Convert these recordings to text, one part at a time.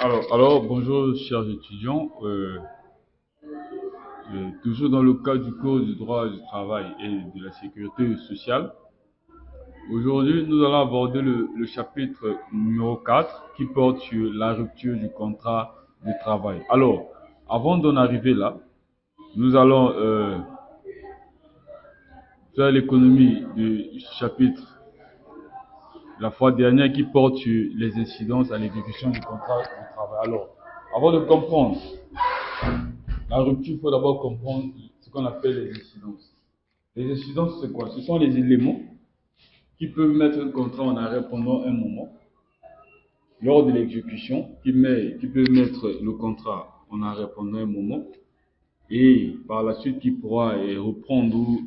Bonjour chers étudiants. Toujours dans le cadre du cours du droit du travail et de la sécurité sociale. Aujourd'hui, nous allons aborder le chapitre numéro 4 qui porte sur la rupture du contrat de travail. Alors, avant d'en arriver là, nous allons faire l'économie du chapitre la fois dernière qui porte sur les incidences à l'exécution du contrat de travail. Alors, avant de comprendre la rupture, il faut d'abord comprendre ce qu'on appelle les incidences. Les incidences, c'est quoi? Ce sont les éléments qui peuvent mettre un contrat en arrêt pendant un moment, lors de l'exécution, qui peuvent mettre le contrat en arrêt pendant un moment, et par la suite qui pourra reprendre ou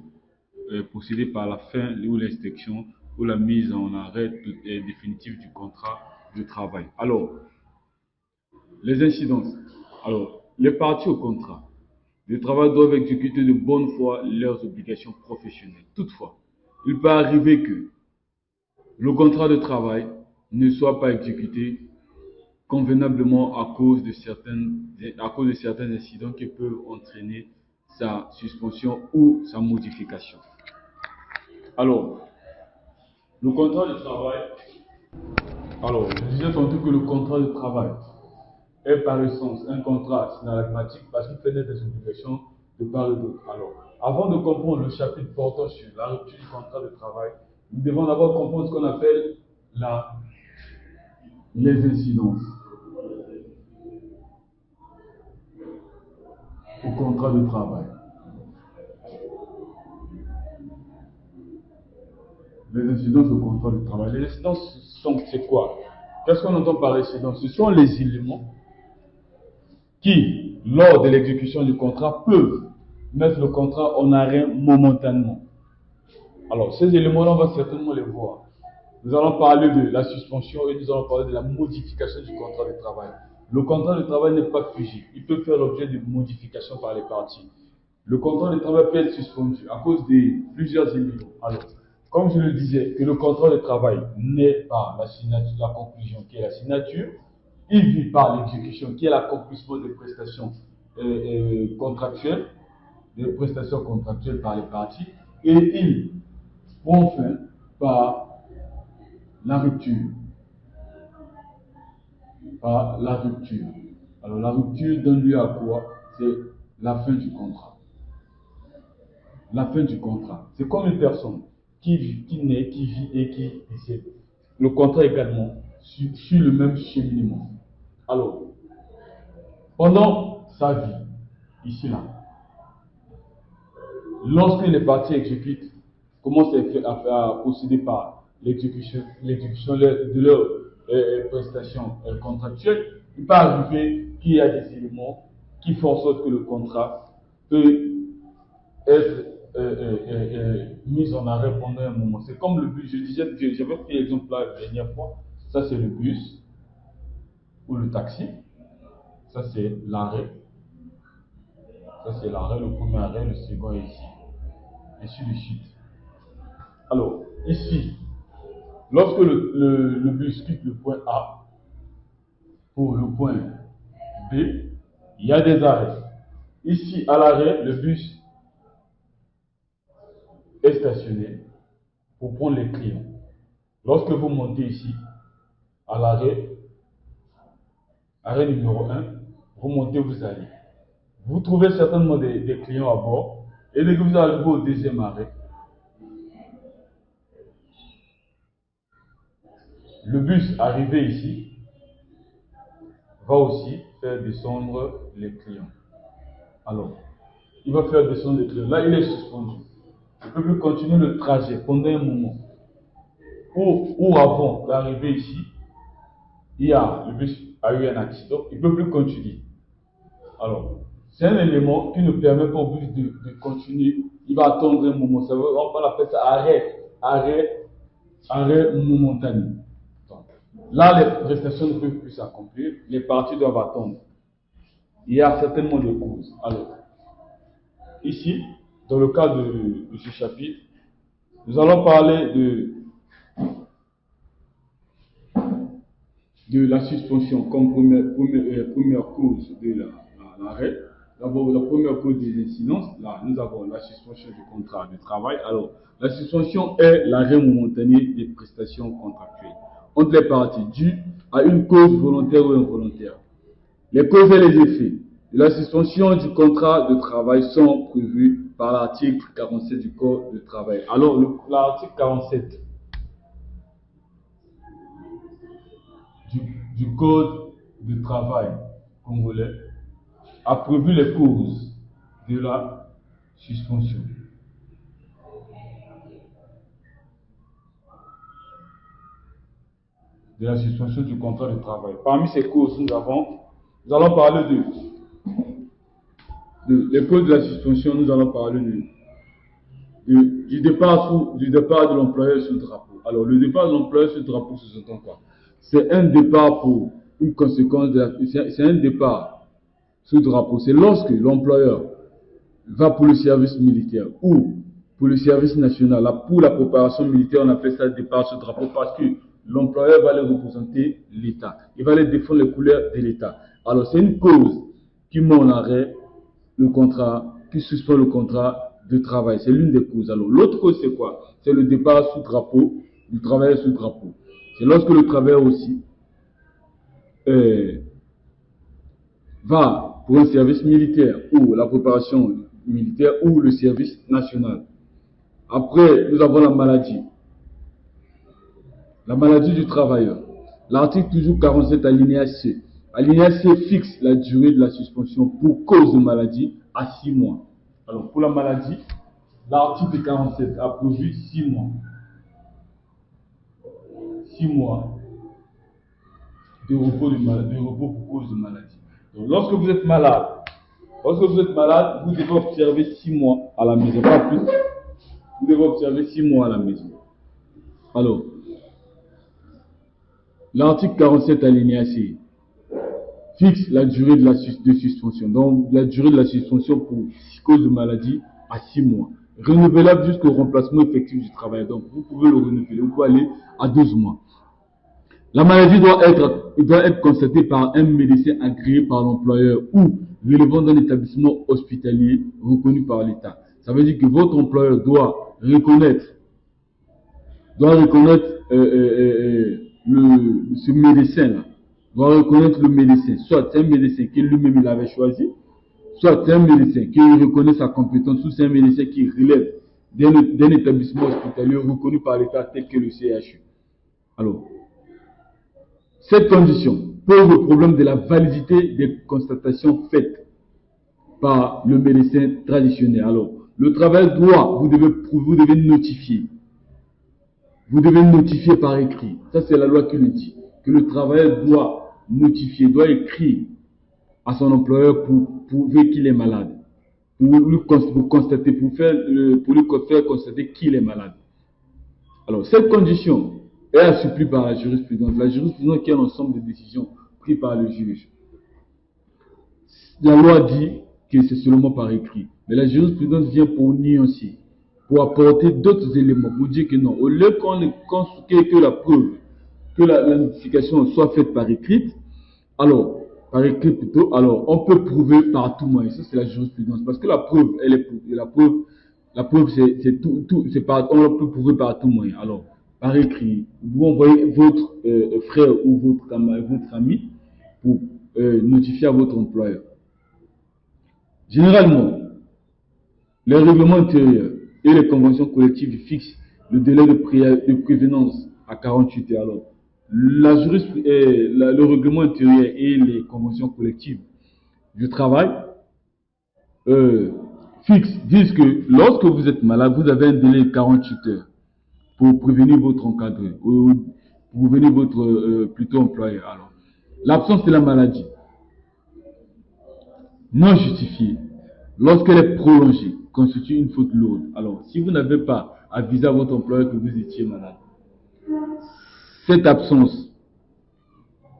procéder par la fin ou l'extinction ou la mise en arrêt définitive du contrat de travail. Alors, les incidences. Alors, les parties au contrat de travail doivent exécuter de bonne foi leurs obligations professionnelles. Toutefois, il peut arriver que le contrat de travail ne soit pas exécuté convenablement à cause de certains incidents qui peuvent entraîner sa suspension ou sa modification. Alors, le contrat de travail. Alors, je disais tantôt que le contrat de travail est par essence un contrat synalagmatique parce qu'il fait naître des obligations de part et d'autre. Alors, avant de comprendre le chapitre portant sur la rupture du contrat de travail, nous devons d'abord comprendre ce qu'on appelle les incidences au contrat de travail. Les incidences au contrat de travail. Les incidences c'est quoi? Qu'est-ce qu'on entend par incidence? Ce sont les éléments qui, lors de l'exécution du contrat, peuvent mettre le contrat en arrêt momentanément. Alors, ces éléments-là, on va certainement les voir. Nous allons parler de la suspension et nous allons parler de la modification du contrat de travail. Le contrat de travail n'est pas figé. Il peut faire l'objet de modifications par les parties. Le contrat de travail peut être suspendu à cause de plusieurs éléments. Alors, comme je le disais, que le contrat de travail n'est pas la signature, la conclusion qui est la signature, il vit par l'exécution qui est l'accomplissement des prestations contractuelles, par les parties, et il prend fin par la rupture. Par la rupture. Alors la rupture donne lieu à quoi? C'est la fin du contrat. La fin du contrat. C'est comme une personne qui naît, qui vit et qui décède. Le contrat également suit le même cheminement. Alors, pendant sa vie, ici là, lorsque les parties exécutent, commencent à procéder par l'exécution de leurs prestations contractuelles, il peut arriver qu'il y a des éléments qui font en sorte que le contrat peut être mis en arrêt pendant un moment. C'est comme le bus. Je disais, j'avais pris l'exemple là la dernière fois. Ça, c'est le bus ou le taxi. Ça, c'est l'arrêt. Ça, c'est l'arrêt, le premier arrêt, le second est ici. Et ainsi de suite. Alors, ici, lorsque le bus quitte le point A pour le point B, il y a des arrêts. Ici, à l'arrêt, le bus est stationné pour prendre les clients. Lorsque vous montez ici, à l'arrêt, arrêt numéro 1, vous montez, vous allez. Vous trouvez certainement des clients à bord, et dès que vous arrivez au deuxième arrêt, le bus arrivé ici va aussi faire descendre les clients. Alors, il va faire descendre les clients. Là, il est suspendu. Il ne peut plus continuer le trajet pendant un moment. Ou avant d'arriver ici, le bus a eu un accident, il ne peut plus continuer. Alors, c'est un élément qui ne permet pas au bus de continuer. Il va attendre un moment. On va appeler ça arrêt momentané. Donc, là, les prestations ne peuvent plus s'accomplir. Les parties doivent attendre. Il y a certainement des causes. Alors, ici, dans le cadre de ce chapitre, nous allons parler de la suspension comme première cause de l'arrêt. D'abord, la première cause des incidences, là, nous avons la suspension du contrat de travail. Alors, la suspension est l'arrêt momentané des prestations contractuelles entre les parties dues à une cause volontaire ou involontaire. Les causes et les effets de la suspension du contrat de travail sont prévus par l'article 47 du Code de travail. Alors, l'article 47 du Code de travail congolais a prévu les causes de la suspension. De la suspension du contrat de travail. Parmi ces causes, nous allons parler les causes de la suspension, nous allons parler du départ de l'employeur sur le drapeau. Alors, le départ de l'employeur sur le drapeau, c'est s'entend quoi? C'est un départ pour une conséquence c'est un départ sur le drapeau. C'est lorsque l'employeur va pour le service militaire ou pour le service national. Là, pour la préparation militaire, on appelle ça départ sur le drapeau parce que l'employeur va aller représenter l'État. Il va aller défendre les couleurs de l'État. Alors, c'est une cause qui met en arrêt le contrat, qui suspend le contrat de travail. C'est l'une des causes. Alors, l'autre cause, c'est quoi? C'est le départ sous drapeau, du travailleur sous drapeau. C'est lorsque le travailleur aussi va pour un service militaire ou la préparation militaire ou le service national. Après, nous avons la maladie. La maladie du travailleur. L'article toujours 47 alinéa C. Alinéa C fixe la durée de la suspension pour cause de maladie à 6 mois. Alors, pour la maladie, l'article 47 a prévu 6 mois. 6 mois de repos pour cause de maladie. Donc, lorsque vous êtes malade, vous devez observer 6 mois à la maison, pas plus. Vous devez observer 6 mois à la maison. Alors, l'article 47 alinéa C fixe la durée de suspension. Donc, la durée de la suspension pour cause de maladie à 6 mois. Renouvelable jusqu'au remplacement effectif du travail. Donc, vous pouvez le renouveler. Vous pouvez aller à 12 mois. La maladie doit être constatée par un médecin agréé par l'employeur ou relevant d'un établissement hospitalier reconnu par l'État. Ça veut dire que votre employeur doit reconnaître ce médecin-là, doit reconnaître le médecin. Soit c'est un médecin qui lui-même il avait choisi, soit c'est un médecin qui reconnaît sa compétence, ou c'est un médecin qui relève d'un établissement hospitalier reconnu par l'État tel que le CHU. Alors, cette condition pose le problème de la validité des constatations faites par le médecin traditionnel. Alors, le travail vous devez notifier. Vous devez notifier par écrit. Ça, c'est la loi qui le dit. Que le travailleur doit notifier, doit écrire à son employeur pour prouver qu'il est malade. Pour lui faire constater qu'il est malade. Alors, cette condition est assouplie par la jurisprudence. La jurisprudence qui est un ensemble de décisions prises par le juge. La loi dit que c'est seulement par écrit. Mais la jurisprudence vient pour nuancer, pour apporter d'autres éléments, pour dire que non, au lieu que la preuve, que la notification soit faite par écrit, alors, par écrit plutôt, alors on peut prouver par tout moyen. Ça, c'est la jurisprudence. Parce que la preuve, la preuve, c'est tout, on peut prouver par tout moyen. Alors, par écrit, vous envoyez votre frère ou votre ami pour notifier à votre employeur. Généralement, les règlements intérieurs et les conventions collectives fixent le délai de prévenance à 48 heures. Alors, le règlement intérieur et les conventions collectives du travail disent que lorsque vous êtes malade, vous avez un délai de 48 heures pour prévenir votre encadré ou pour prévenir votre plutôt employeur. Alors, l'absence de la maladie non justifiée, lorsqu'elle est prolongée, constitue une faute lourde. Alors, si vous n'avez pas avisé à votre employeur que vous étiez malade, cette absence,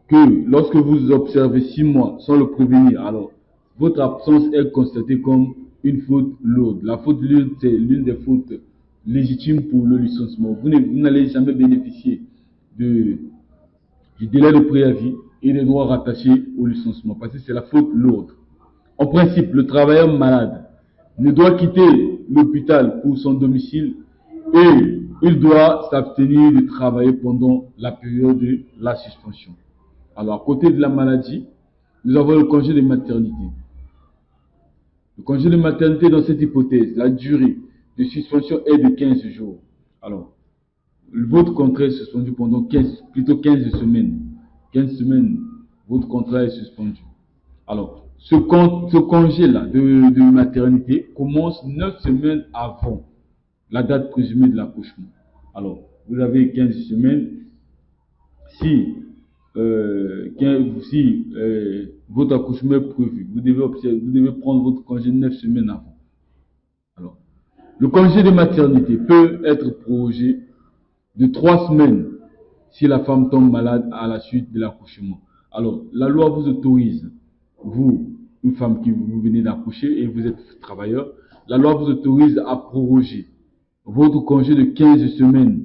que lorsque vous observez 6 mois sans le prévenir, alors, votre absence est constatée comme une faute lourde. La faute lourde, c'est l'une des fautes légitimes pour le licenciement. Vous n'allez jamais bénéficier de du délai de préavis et des droits rattachés au licenciement, parce que c'est la faute lourde. En principe, le travailleur malade ne doit quitter l'hôpital pour son domicile et il doit s'abstenir de travailler pendant la période de la suspension. Alors, à côté de la maladie, nous avons le congé de maternité. Le congé de maternité, dans cette hypothèse, la durée de suspension est de 15 jours. Alors, votre contrat est suspendu pendant 15 semaines. 15 semaines, votre contrat est suspendu. Alors, ce congé-là de maternité commence 9 semaines avant la date présumée de l'accouchement. Alors, vous avez 15 semaines. Si votre accouchement est prévu, vous devez prendre votre congé 9 semaines avant. Alors, le congé de maternité peut être prorogé de 3 semaines si la femme tombe malade à la suite de l'accouchement. Alors, la loi vous autorise, vous, une femme qui vous venez d'accoucher et vous êtes travailleur, la loi vous autorise à proroger votre congé de 15 semaines.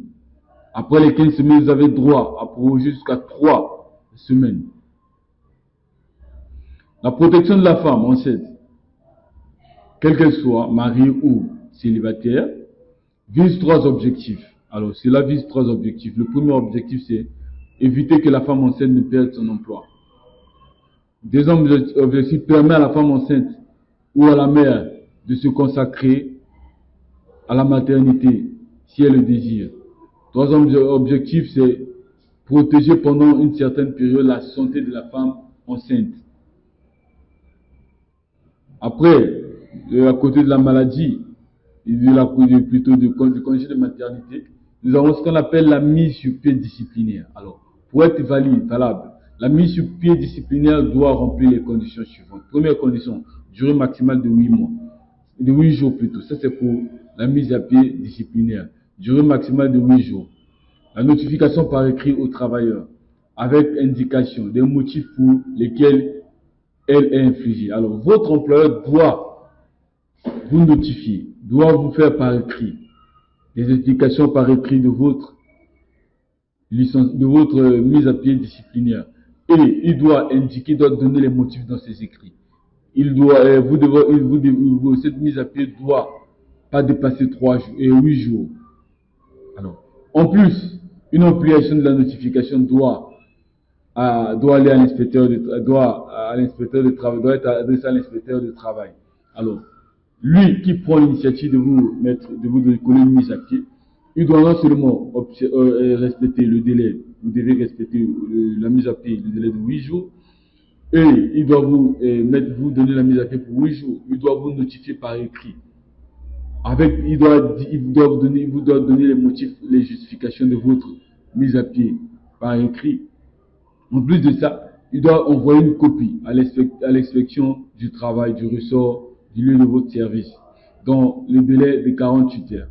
Après les 15 semaines, vous avez droit à proroger jusqu'à 3 semaines. La protection de la femme enceinte, quelle qu'elle soit, mariée ou célibataire, vise 3 objectifs. Alors, cela vise 3 objectifs. Le premier objectif, c'est éviter que la femme enceinte ne perde son emploi. Le deuxième objectif permet à la femme enceinte ou à la mère de se consacrer à la maternité si elle le désire. Troisième objectif, c'est protéger pendant une certaine période la santé de la femme enceinte. Après, à côté de la maladie, plutôt du congé de maternité, nous avons ce qu'on appelle la mise sur pied disciplinaire. Alors, pour être valable, la mise sur pied disciplinaire doit remplir les conditions suivantes. Première condition, durée maximale de 8 mois. De 8 jours plutôt. Ça, c'est pour la mise à pied disciplinaire. Durée maximale de 8 jours. La notification par écrit au travailleur, avec indication des motifs pour lesquels elle est infligée. Alors, votre employeur doit vous notifier, doit vous faire par écrit des explications par écrit de votre mise à pied disciplinaire. Et il doit donner les motifs dans ses écrits. Cette mise à pied doit pas dépasser 8 jours. Alors, en plus, une ampliation de la notification doit aller à l'inspecteur de travail, doit être adressée à l'inspecteur de travail. Alors, lui qui prend l'initiative de vous coller une mise à pied, il doit non seulement respecter le délai, vous devez respecter la mise à pied, le délai de 8 jours, et il doit vous donner la mise à pied pour 8 jours, il doit vous notifier par écrit. Il vous doit donner les motifs, les justifications de votre mise à pied par écrit. En plus de ça, il doit envoyer une copie à l'inspection du travail, du ressort, du lieu de votre service, dans le délai de 48 heures.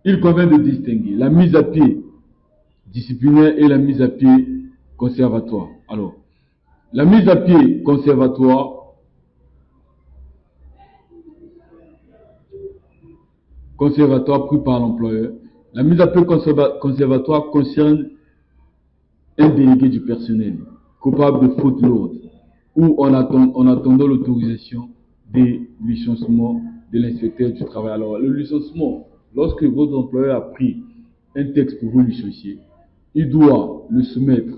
Il convient de distinguer la mise à pied disciplinaire et la mise à pied conservatoire. Alors, la mise à pied conservatoire pris par l'employeur. La mise à pied conservatoire concerne un délégué du personnel coupable de faute lourde ou en attendant l'autorisation des licenciements de l'inspecteur du travail. Alors, le licenciement, lorsque votre employeur a pris un texte pour vous licencier, il doit le soumettre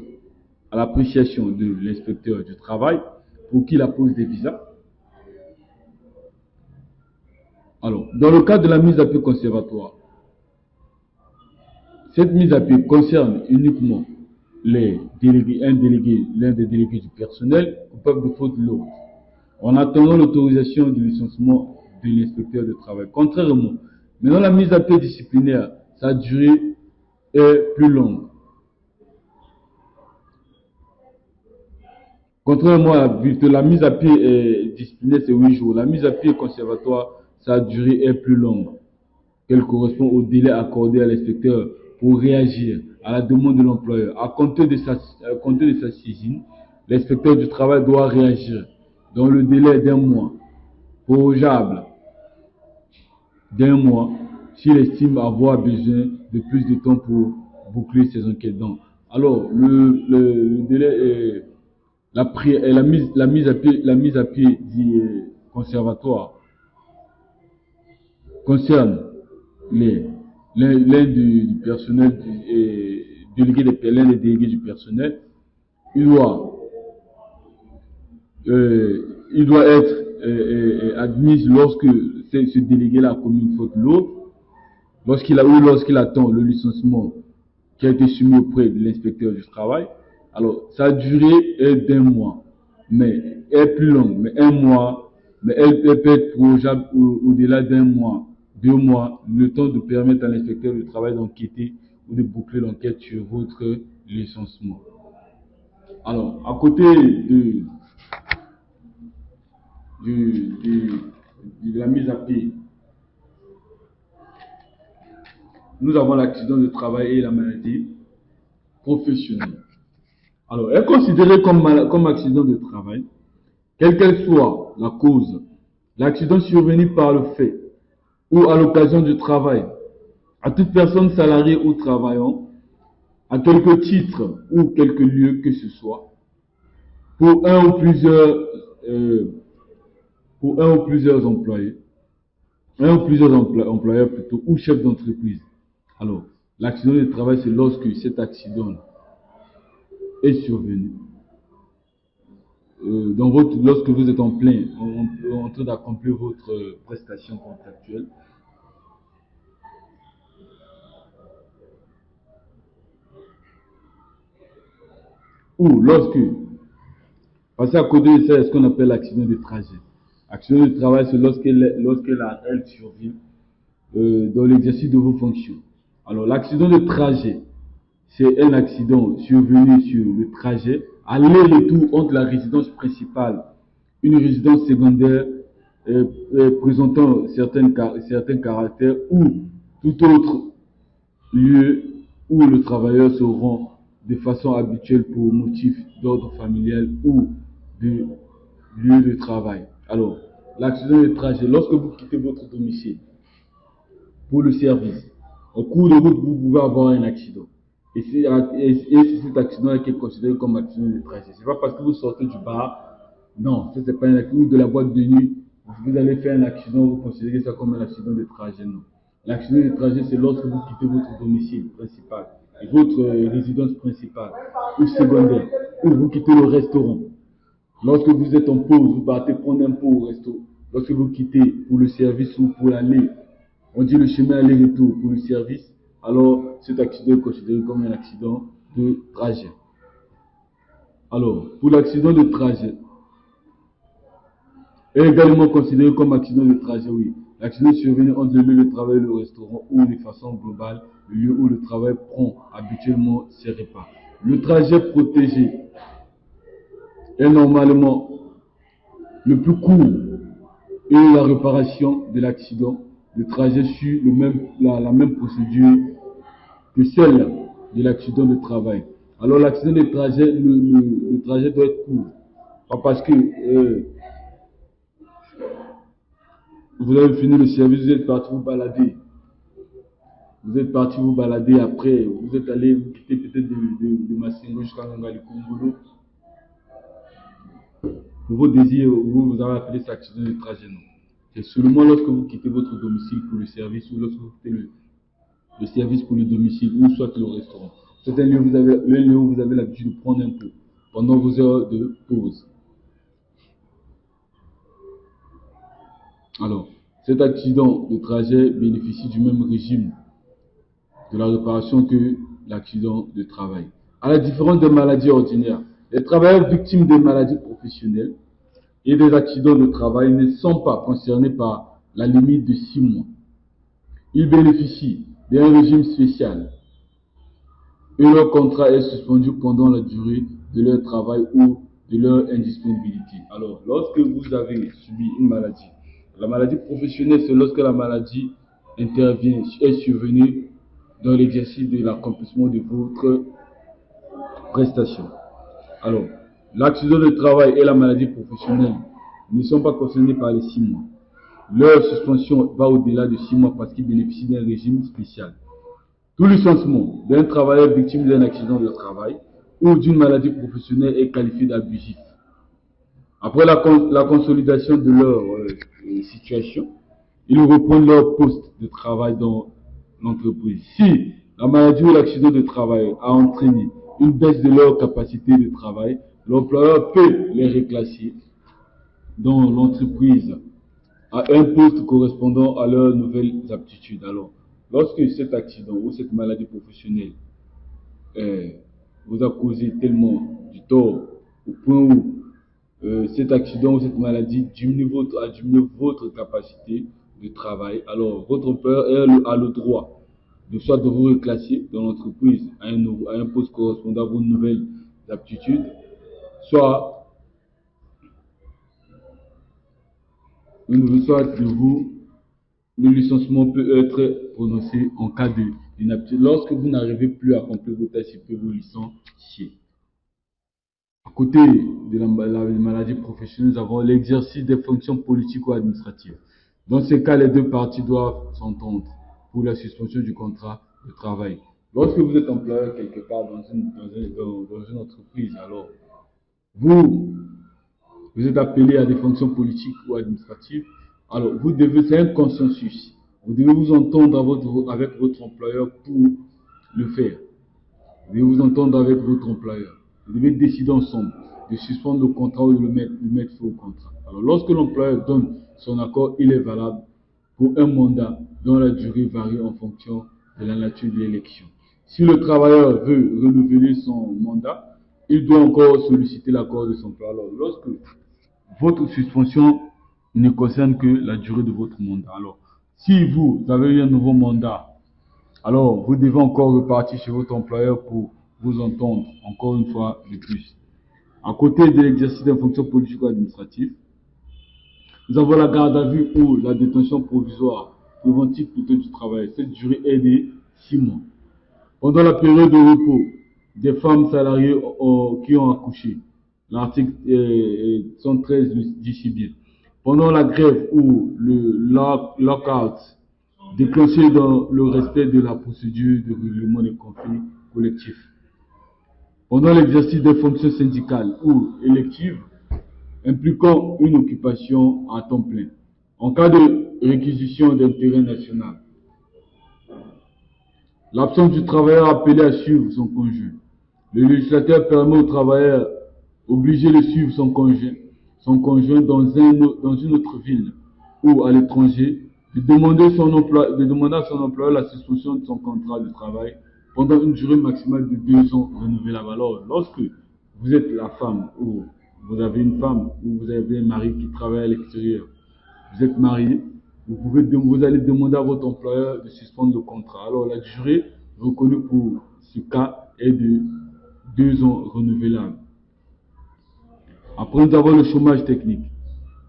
à l'appréciation de l'inspecteur du travail pour qu'il appose des visas. Alors, dans le cas de la mise à pied conservatoire, cette mise à pied concerne uniquement l'un des délégués du personnel coupable de faute lourde, en attendant l'autorisation du licenciement de l'inspecteur de travail. Contrairement, maintenant la mise à pied disciplinaire, sa durée est plus longue. Contrairement à la mise à pied disciplinaire, c'est 8 jours. La mise à pied conservatoire, sa durée est plus longue, qu'elle correspond au délai accordé à l'inspecteur pour réagir à la demande de l'employeur. À compter de sa saisine, l'inspecteur du travail doit réagir dans le délai d'1 mois, prorogeable d'1 mois, s'il estime avoir besoin de plus de temps pour boucler ses enquêtes. Donc, Alors, le délai est la mise à pied du conservatoire concerne l'un du personnel et l'un des délégués du personnel. Il doit, il doit être admis lorsque ce délégué-là a commis une faute lourde, lorsqu'il attend le licenciement qui a été soumis auprès de l'inspecteur du travail. Alors, sa durée est d'un mois, mais elle est plus longue, mais un mois, mais elle peut être prolongeable au-delà d'un mois, 2 mois, le temps de permettre à l'inspecteur du travail d'enquêter ou de boucler l'enquête sur votre licenciement. Alors, à côté de la mise à pied, nous avons l'accident de travail et la maladie professionnelle. Alors, est considéré comme accident de travail, quelle qu'elle soit la cause, l'accident survenu par le fait ou à l'occasion du travail, à toute personne salariée ou travaillant, à quelque titre ou quelque lieu que ce soit, pour un ou plusieurs employés, employeurs plutôt, ou chefs d'entreprise. Alors, l'accident de travail, c'est lorsque cet accident est survenu. Lorsque vous êtes en train d'accomplir votre prestation contractuelle, ou parce qu'à côté de ça, c'est ce qu'on appelle l'accident de trajet. L'accident de travail, c'est lorsque elle survient dans l'exercice de vos fonctions. Alors, l'accident de trajet, c'est un accident survenu sur le trajet, aller-retour entre la résidence principale, une résidence secondaire présentant certains caractères ou tout autre lieu où le travailleur se rend de façon habituelle pour motif d'ordre familial ou de lieu de travail. Alors, l'accident de trajet, lorsque vous quittez votre domicile pour le service, au cours de route, vous pouvez avoir un accident. Et c'est cet accident qui est considéré comme accident de trajet. Ce n'est pas parce que vous sortez du bar, non, ce n'est pas un accident de la boîte de nuit, vous allez faire un accident, vous considérez ça comme un accident de trajet, non. L'accident de trajet, c'est lorsque vous quittez votre domicile principal, votre résidence principale ou secondaire, ou vous quittez le restaurant. Lorsque vous êtes en pause, vous partez prendre un pot au resto. Lorsque vous quittez pour le service ou pour l'aller, on dit le chemin aller-retour pour le service, alors cet accident est considéré comme un accident de trajet. Alors, pour l'accident de trajet, est également considéré comme accident de trajet, oui. L'accident survenu entre le lieu de travail et le restaurant ou de façon globale, le lieu où le travail prend habituellement ses repas. Le trajet protégé est normalement le plus court et la réparation de l'accident de trajet suit la même procédure que celle de l'accident de travail. Alors l'accident de trajet, le trajet doit être court. Pas parce que vous avez fini le service, vous êtes parti vous balader. Vous êtes parti vous balader après, vous êtes allé vous quitter peut-être de Massingo jusqu'à Ngangali Kongolo. Pour vos désirs, vous avez appelé ça accident de trajet, non. C'est seulement lorsque vous quittez votre domicile pour le service ou lorsque vous quittez le service pour le domicile ou soit le restaurant. C'est un lieu où vous avez l'habitude de prendre un peu pendant vos heures de pause. Alors, cet accident de trajet bénéficie du même régime de la réparation que l'accident de travail. À la différence des maladies ordinaires, les travailleurs victimes des maladies professionnelles et des accidents de travail ne sont pas concernés par la limite de 6 mois. Ils bénéficient d'un régime spécial et leur contrat est suspendu pendant la durée de leur travail ou de leur indisponibilité. Alors, lorsque vous avez subi une maladie, la maladie professionnelle, c'est lorsque la maladie est survenue dans l'exercice de l'accomplissement de votre prestation. Alors, l'accident de travail et la maladie professionnelle ne sont pas concernés par les 6 mois. Leur suspension va au-delà de 6 mois parce qu'ils bénéficient d'un régime spécial. Tout licenciement d'un travailleur victime d'un accident de travail ou d'une maladie professionnelle est qualifié d'abusif. Après la consolidation de leur situation, ils reprennent leur poste de travail dans l'entreprise. Si la maladie ou l'accident de travail a entraîné une baisse de leur capacité de travail, l'employeur peut les reclasser dans l'entreprise à un poste correspondant à leurs nouvelles aptitudes. Alors, lorsque cet accident ou cette maladie professionnelle vous a causé tellement du tort au point où cet accident ou cette maladie a diminué votre capacité de travail, alors votre employeur a le droit de soit de vous reclasser dans l'entreprise à un poste correspondant à vos nouvelles aptitudes, soit de vous. Le licenciement peut être prononcé en cas d'inaptitude lorsque vous n'arrivez plus à accomplir vos tâches, il peut vous licencier. À côté de la maladie professionnelle, nous avons l'exercice des fonctions politiques ou administratives. Dans ce cas, les deux parties doivent s'entendre pour la suspension du contrat de travail. Lorsque vous êtes employeur quelque part dans une entreprise, alors vous êtes appelé à des fonctions politiques ou administratives, alors vous devez faire un consensus. Vous devez vous entendre avec votre employeur pour le faire. Vous devez vous entendre avec votre employeur. Vous devez décider ensemble de suspendre le contrat ou de le mettre fin au contrat. Alors lorsque l'employeur donne son accord, il est valable pour un mandat dont la durée varie en fonction de la nature de l'élection. Si le travailleur veut renouveler son mandat, il doit encore solliciter l'accord de son employeur. Alors lorsque votre suspension ne concerne que la durée de votre mandat. Alors, si vous avez eu un nouveau mandat, alors vous devez encore repartir chez votre employeur pour vous entendre encore une fois de plus. À côté de l'exercice d'une fonction politique ou administrative, nous avons la garde à vue ou la détention provisoire, préventive plutôt du travail. Cette durée est de 6 mois. Pendant la période de repos des femmes salariées qui ont accouché, l'article 113 dit si bien. Pendant la grève ou le lockout, déclenché dans le respect de la procédure de règlement des conflits collectifs. Pendant l'exercice des fonctions syndicales ou électives, impliquant une occupation à temps plein. En cas de réquisition d'intérêt national. L'absence du travailleur appelé à suivre son conjoint. Le législateur permet au travailleur obligé de suivre son conjoint dans une autre ville ou à l'étranger, de demander à son employeur la suspension de son contrat de travail pendant une durée maximale de 2 ans renouvelable. Alors, lorsque vous êtes la femme ou vous avez une femme ou vous avez un mari qui travaille à l'extérieur, vous êtes marié, vous allez demander à votre employeur de suspendre le contrat. Alors, la durée reconnue pour ce cas est de 2 ans renouvelables. Après, nous avons le chômage technique.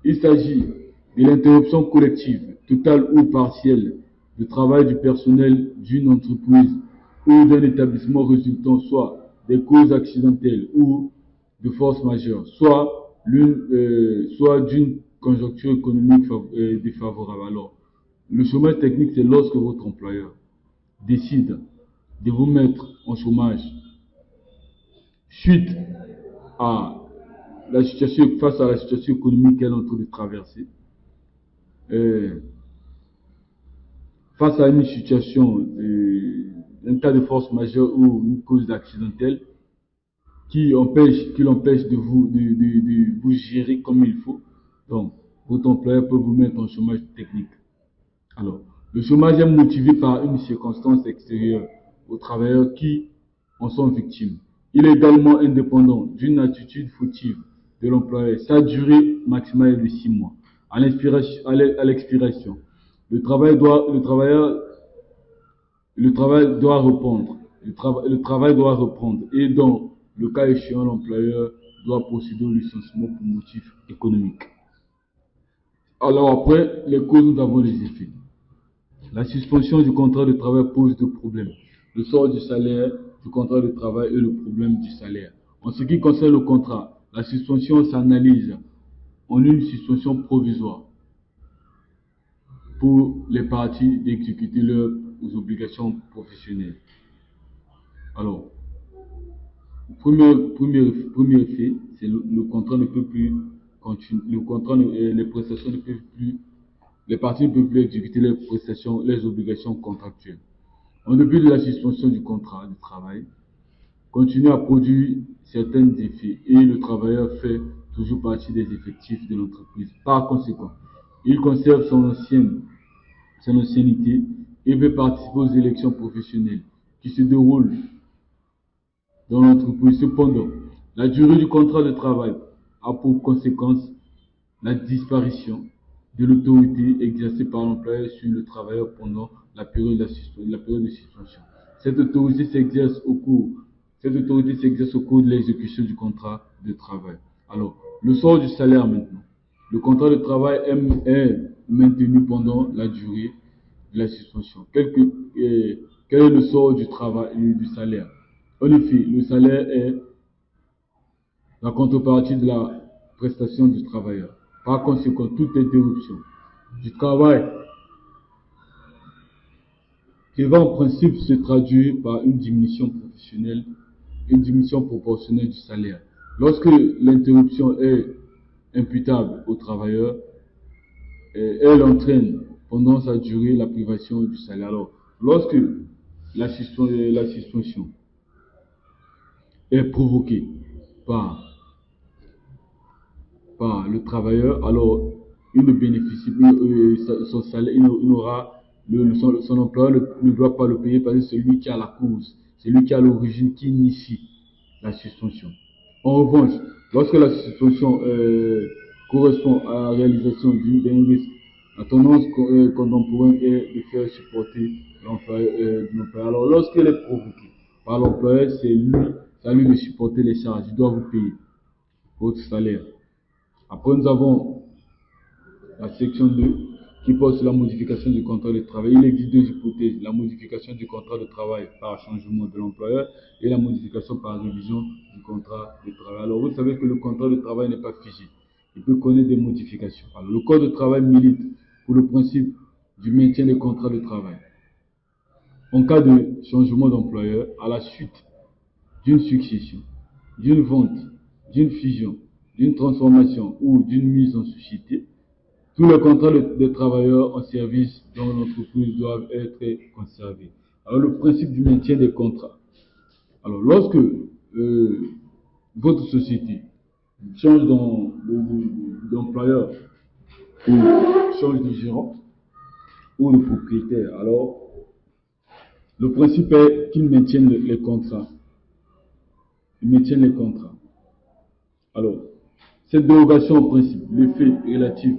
Il s'agit de l'interruption collective, totale ou partielle, du travail du personnel d'une entreprise ou d'un établissement résultant soit des causes accidentelles ou de force majeure, soit d'une conjoncture économique défavorable. Alors, le chômage technique, c'est lorsque votre employeur décide de vous mettre en chômage suite à face à la situation économique qu'elle est en train de traverser, face à une situation, un cas de force majeure ou une cause accidentelle qui l'empêche de vous gérer comme il faut. Donc, votre employeur peut vous mettre en chômage technique. Alors, le chômage est motivé par une circonstance extérieure aux travailleurs qui en sont victimes. Il est également indépendant d'une attitude fautive de l'employeur. Sa durée maximale est de 6 mois. À l'expiration, le travail doit reprendre. Le travail doit reprendre. Et dans le cas échéant, l'employeur doit procéder au licenciement pour motif économique. Alors après, les causes, nous avons les effets. La suspension du contrat de travail pose deux problèmes. Le sort du salaire du contrat de travail et le problème du salaire. En ce qui concerne le contrat, la suspension s'analyse en une suspension provisoire pour les parties d'exécuter leur aux obligations professionnelles. Alors, premier effet, c'est le contrat ne peut plus continuer, les prestations ne peuvent plus, les parties ne peuvent plus exécuter les prestations, les obligations contractuelles. En début de la suspension du contrat de travail, continue à produire certains effets et le travailleur fait toujours partie des effectifs de l'entreprise. Par conséquent, il conserve son ancienneté et peut participer aux élections professionnelles qui se déroulent dans l'entreprise. Cependant, la durée du contrat de travail a pour conséquence la disparition de l'autorité exercée par l'employeur sur le travailleur pendant la période de suspension. Cette autorité s'exerce au cours de l'exécution du contrat de travail. Alors, le sort du salaire maintenant. Le contrat de travail est maintenu pendant la durée de la suspension. Quel est le sort du travail du salaire? En effet, le salaire est la contrepartie de la prestation du travailleur. Par conséquent, toute interruption du travail qui va en principe se traduire par une diminution professionnelle, une diminution proportionnelle du salaire. Lorsque l'interruption est imputable au travailleur, elle entraîne pendant sa durée la privation du salaire. Alors, lorsque la suspension est provoquée par le travailleur, alors il ne bénéficie plus son salaire, il n'aura son employeur ne doit pas le payer parce que c'est lui qui a la cause, c'est lui qui a l'origine, qui initie la suspension. En revanche, lorsque la suspension correspond à la réalisation d'un risque, la tendance contemporaine est de faire supporter l'employeur. Alors, lorsqu'elle est provoquée par l'employeur, c'est à lui de supporter les charges. Il doit vous payer votre salaire. Après, nous avons la section 2 qui porte sur la modification du contrat de travail. Il existe deux hypothèses, la modification du contrat de travail par changement de l'employeur et la modification par révision du contrat de travail. Alors, vous savez que le contrat de travail n'est pas figé. Il peut connaître des modifications. Alors, le code de travail milite pour le principe du maintien des contrats de travail. En cas de changement d'employeur, à la suite d'une succession, d'une vente, d'une fusion, d'une transformation ou d'une mise en société, tous les contrats des travailleurs en service dans l'entreprise doivent être conservés. Alors, le principe du maintien des contrats. Alors, lorsque votre société change d'employeur ou change de gérant ou de propriétaire, alors le principe est qu'ils maintiennent les contrats. Ils maintiennent les contrats. Alors, cette dérogation au principe, l'effet relatif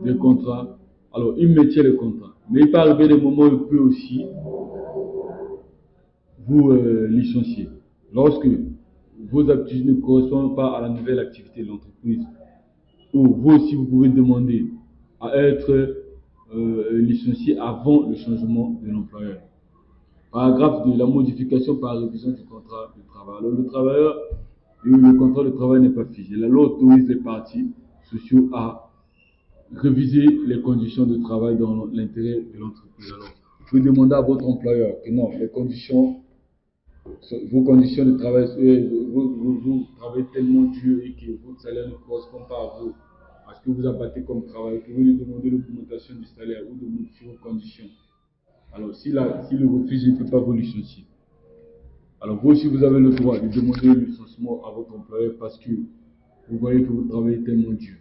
des contrats, alors il maintient les contrats. Mais il peut arriver des moments où il peut aussi vous licencier. Lorsque vos activités ne correspondent pas à la nouvelle activité de l'entreprise, ou vous aussi vous pouvez demander à être licencié avant le changement de l'employeur. Paragraphe de la modification par révision du contrat de travail. Alors le contrat de travail n'est pas figé. La loi autorise les partis sociaux à réviser les conditions de travail dans l'intérêt de l'entreprise. Alors, vous pouvez demander à votre employeur que non, vos conditions de travail, vous travaillez tellement dur et que votre salaire ne correspond pas à ce que vous abattez comme travail. Vous pouvez lui demander l'augmentation du salaire ou de modifier vos conditions. Alors, s'il le refuse, il ne peut pas vous licencier. Alors, vous aussi, vous avez le droit de demander le licenciement à votre employeur parce que vous voyez que vous travaillez tellement dur.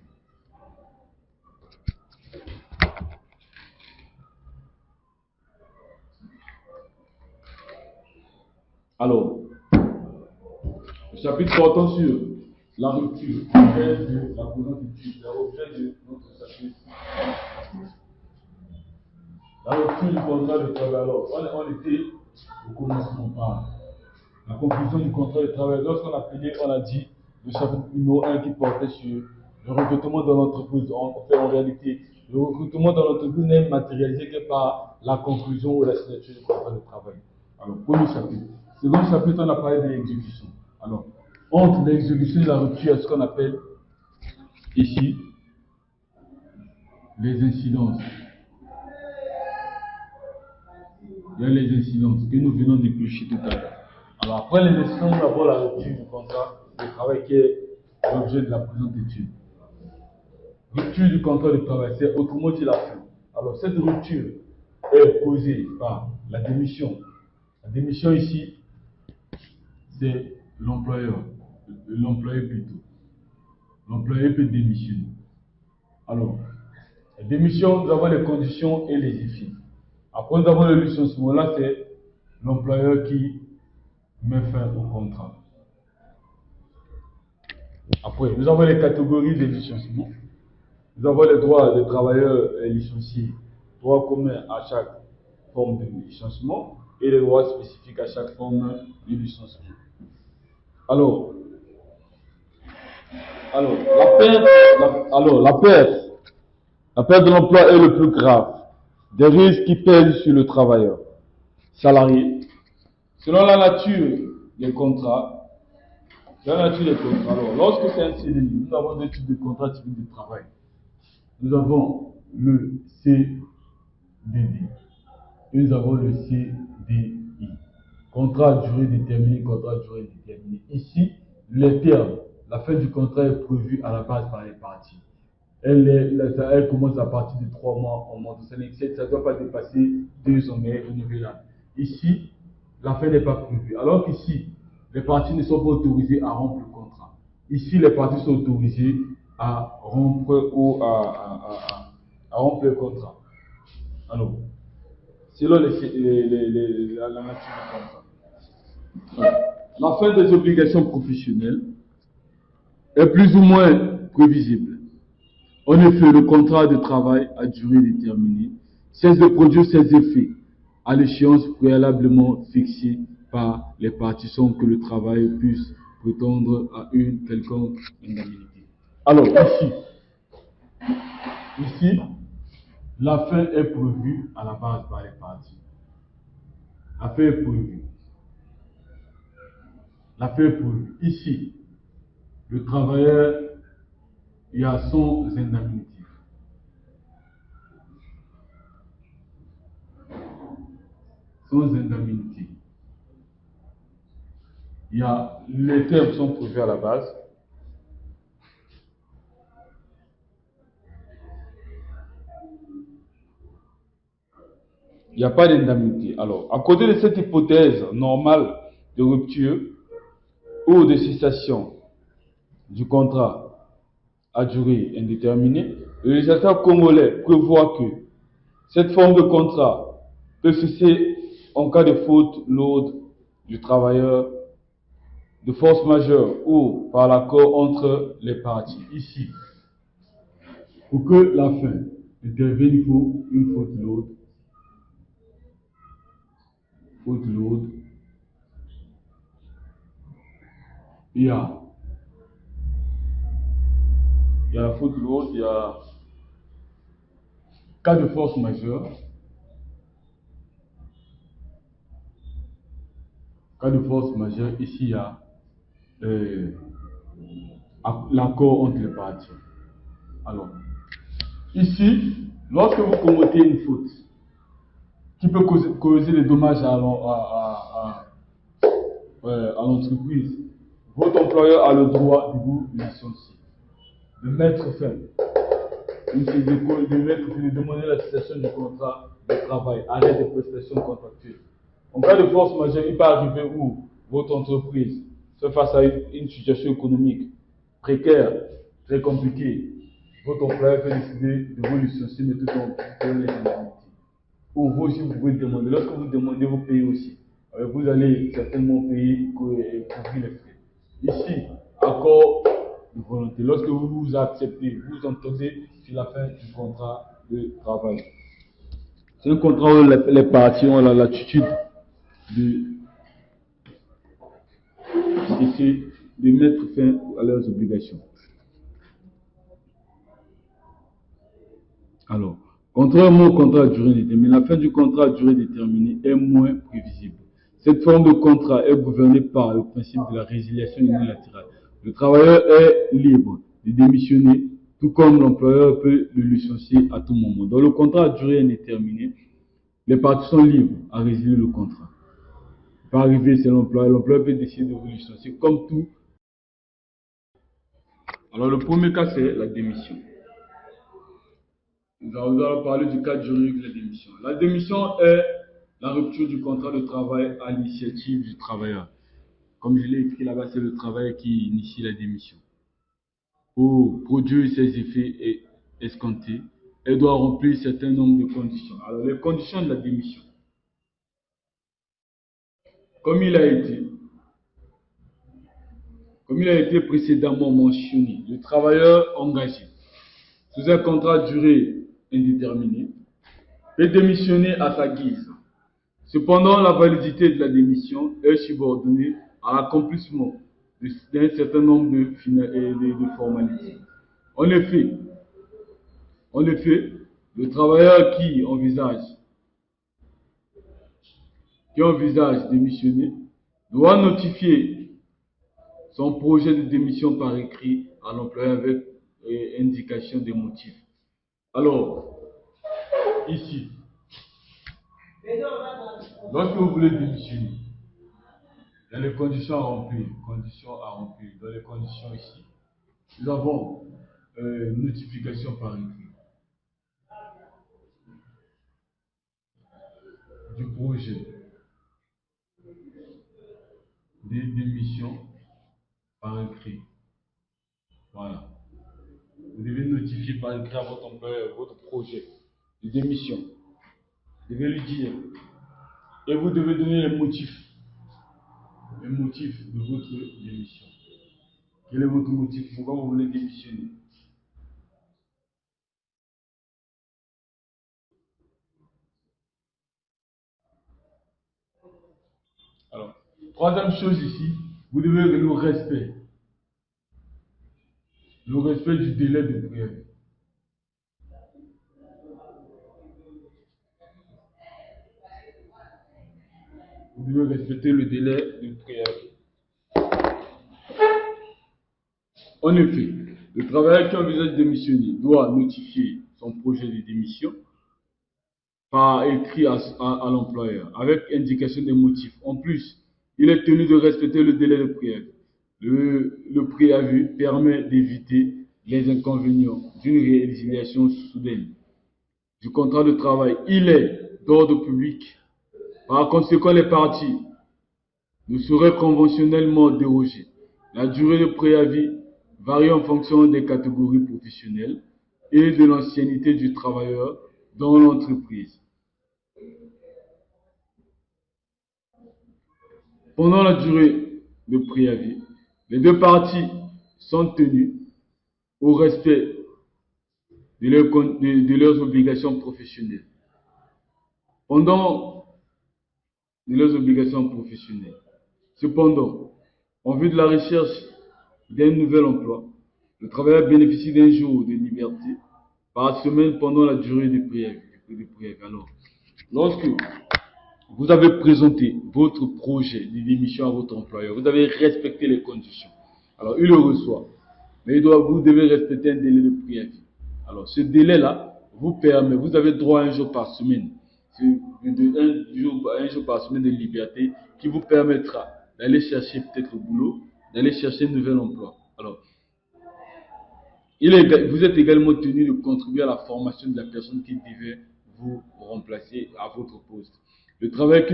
Alors, le chapitre portant sur la rupture, l'objet de la présente étude, l'objet de notre chapitre. La rupture du contrat de travail. Alors, on était au commencement par la conclusion du contrat de travail. Lorsqu'on on a dit le chapitre numéro 1 qui portait sur le recrutement dans l'entreprise. En réalité, le recrutement dans l'entreprise n'est matérialisé que par la conclusion ou la signature du contrat de travail. Alors, premier chapitre. Second chapitre, on a parlé de l'exécution. Alors, entre l'exécution et la rupture, il y a ce qu'on appelle ici les incidences. il y a les incidences que nous venons d'éplucher tout à l'heure. Alors après les incidences, nous avons la rupture du contrat de travail qui est l'objet de la présente étude. Rupture du contrat de travail, c'est autrement dit la fin. Alors cette rupture est causée par la démission. La démission ici, c'est l'employeur, l'employé plutôt. L'employé peut démissionner. Alors, la démission, nous avons les conditions et les effets. Après, nous avons le licenciement. Là, c'est l'employeur qui met fin au contrat. Après, nous avons les catégories de licenciement. Nous avons les droits des travailleurs licenciés, droits communs à chaque forme de licenciement et les droits spécifiques à chaque forme de licenciement. Alors, la perte de l'emploi est le plus grave des risques qui pèsent sur le travailleur salarié. Selon la nature des contrats, alors, lorsque c'est un CDI, nous avons deux types de contrats typiques de travail. Nous avons le CDD et nous avons le CDI. Contrat à durée déterminée, contrat à durée déterminée. Ici, les termes, la fin du contrat est prévue à la base par les parties. Elle commence à partir de 3 mois en mois. Ça ne doit pas dépasser 2 ans, mais est renouvelable. Ici, la fin n'est pas prévue. Alors qu'ici, les parties ne sont pas autorisées à rompre le contrat. Ici, les parties sont autorisées à rompre ou à rompre le contrat. Alors, selon la nature du contrat. La fin des obligations professionnelles est plus ou moins prévisible. En effet, le contrat de travail à durée déterminée cesse de produire ses effets à l'échéance préalablement fixée par les parties sans que le travail puisse prétendre à une quelconque indemnité. Alors, ici, la fin est prévue à la base par les parties. La fin est prévue. La fin est prévue. Ici, le travailleur, il y a son indemnité. Sans indemnité. Il y a les termes sont prévus à la base. Il n'y a pas d'indemnité. Alors, à côté de cette hypothèse normale de rupture ou de cessation du contrat à durée indéterminée, le législateur congolais prévoit que cette forme de contrat peut cesser en cas de faute lourde du travailleur, de force majeure ou par l'accord entre les parties. Ici, pour que la fin intervienne, il faut une faute lourde. Faute lourde. Il y a la faute lourde, il y a cas de force majeure. Cas de force majeure, ici il y a l'accord entre les parties. Alors, ici, lorsque vous commettez une faute qui peut causer des dommages à l'entreprise, votre employeur a le droit de vous licencier, de mettre fin, de demander la cessation du contrat de travail, arrêt des prestations contractuelles. En cas de force majeure, il peut arriver où votre entreprise fait face à une situation économique précaire, très compliquée. Votre employeur peut décider de vous licencier, mais tout en payant les indemnités. Ou vous aussi, vous pouvez demander. Lorsque vous demandez, vous payez aussi. Vous allez certainement payer couvrir les frais. Ici, accord de volonté. Lorsque vous acceptez, vous entendez sur la fin du contrat de travail. C'est un contrat où les parties ont la latitude de mettre fin à leurs obligations. Alors, contrairement au contrat à durée déterminée, la fin du contrat à durée déterminée est moins prévisible. Cette forme de contrat est gouvernée par le principe de la résiliation unilatérale. Le travailleur est libre de démissionner, tout comme l'employeur peut le licencier à tout moment. Dans le contrat à durée indéterminée, les parties sont libres à résilier le contrat. Il peut arriver, c'est l'employeur peut décider de vous licencier comme tout. Alors, le premier cas, c'est la démission. Nous allons parler du cas juridique de la démission. La démission est la rupture du contrat de travail à l'initiative du travailleur. Comme je l'ai écrit là-bas, c'est le travailleur qui initie la démission. Pour produire ses effets escomptés, elle doit remplir un certain nombre de conditions. Alors, les conditions de la démission. Comme il a été précédemment mentionné, le travailleur engagé sous un contrat de durée indéterminée peut démissionner à sa guise. Cependant, la validité de la démission est subordonnée à l'accomplissement d'un certain nombre de formalités. En effet, le travailleur qui envisage de démissionner doit notifier son projet de démission par écrit à l'employeur avec indication des motifs. Alors, ici, lorsque vous voulez démissionner, il y a les conditions à remplir. Dans les conditions ici, nous avons notification par écrit du projet de démission par écrit. Voilà. Vous devez notifier par écrit à votre employeur votre projet de démission. Vous devez lui dire. Et vous devez donner les motifs de votre démission. Quel est votre motif? Pourquoi vous voulez démissionner? Alors, troisième chose ici, vous devez le respect. Le respect du délai de préavis. Vous devez respecter le délai de préavis. En effet, le travailleur qui envisage de démissionner doit notifier son projet de démission par écrit à l'employeur avec indication des motifs. En plus, il est tenu de respecter le délai de préavis. Le préavis permet d'éviter les inconvénients d'une résiliation soudaine du contrat de travail. Il est d'ordre public. Par conséquent, les parties ne sauraient conventionnellement déroger. La durée de préavis varie en fonction des catégories professionnelles et de l'ancienneté du travailleur dans l'entreprise. Pendant la durée de préavis, les deux parties sont tenues au respect de leurs obligations professionnelles. Cependant, en vue de la recherche d'un nouvel emploi, le travailleur bénéficie d'un jour de liberté par semaine pendant la durée du préavis. Alors, lorsque vous avez présenté votre projet de démission à votre employeur, vous avez respecté les conditions. Alors, il le reçoit, mais vous devez respecter un délai de préavis. Alors, ce délai-là vous permet, vous avez droit à un jour par semaine. C'est un jour par semaine de liberté qui vous permettra d'aller chercher peut-être le boulot, d'aller chercher un nouvel emploi. Alors, vous êtes également tenu de contribuer à la formation de la personne qui devait vous remplacer à votre poste. Le travail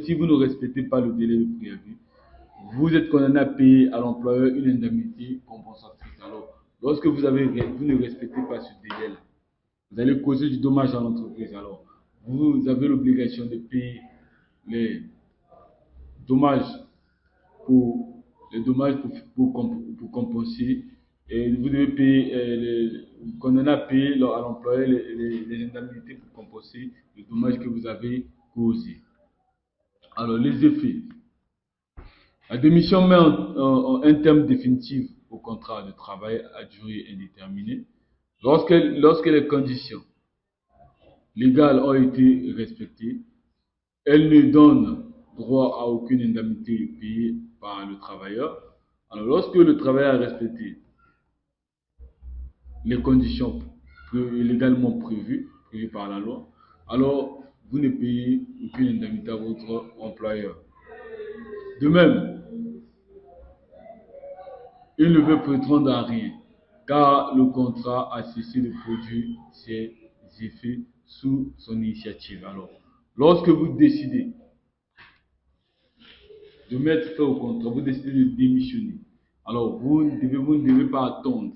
si vous ne respectez pas le délai de préavis, vous êtes condamné à payer à l'employeur une indemnité compensatrice. Alors, lorsque vous ne respectez pas ce délai-là, vous allez causer du dommage à l'entreprise. Alors, vous avez l'obligation de payer les dommages pour compenser. Et vous devez payer, condamner à payer à l'employeur les indemnités pour compenser les dommages que vous avez causés. Alors, les effets. La démission met un terme définitif au contrat de travail à durée indéterminée lorsque les conditions légales ont été respectées. Elle ne donne droit à aucune indemnité payée par le travailleur. Alors, lorsque le travailleur a respecté les conditions légalement prévues par la loi, alors vous ne payez aucune indemnité à votre employeur. De même, il ne veut prétendre à rien, car le contrat a cessé de produire ses effets sous son initiative. Alors, lorsque vous décidez de mettre fin au contrat, vous décidez de démissionner. Alors, vous ne devez pas attendre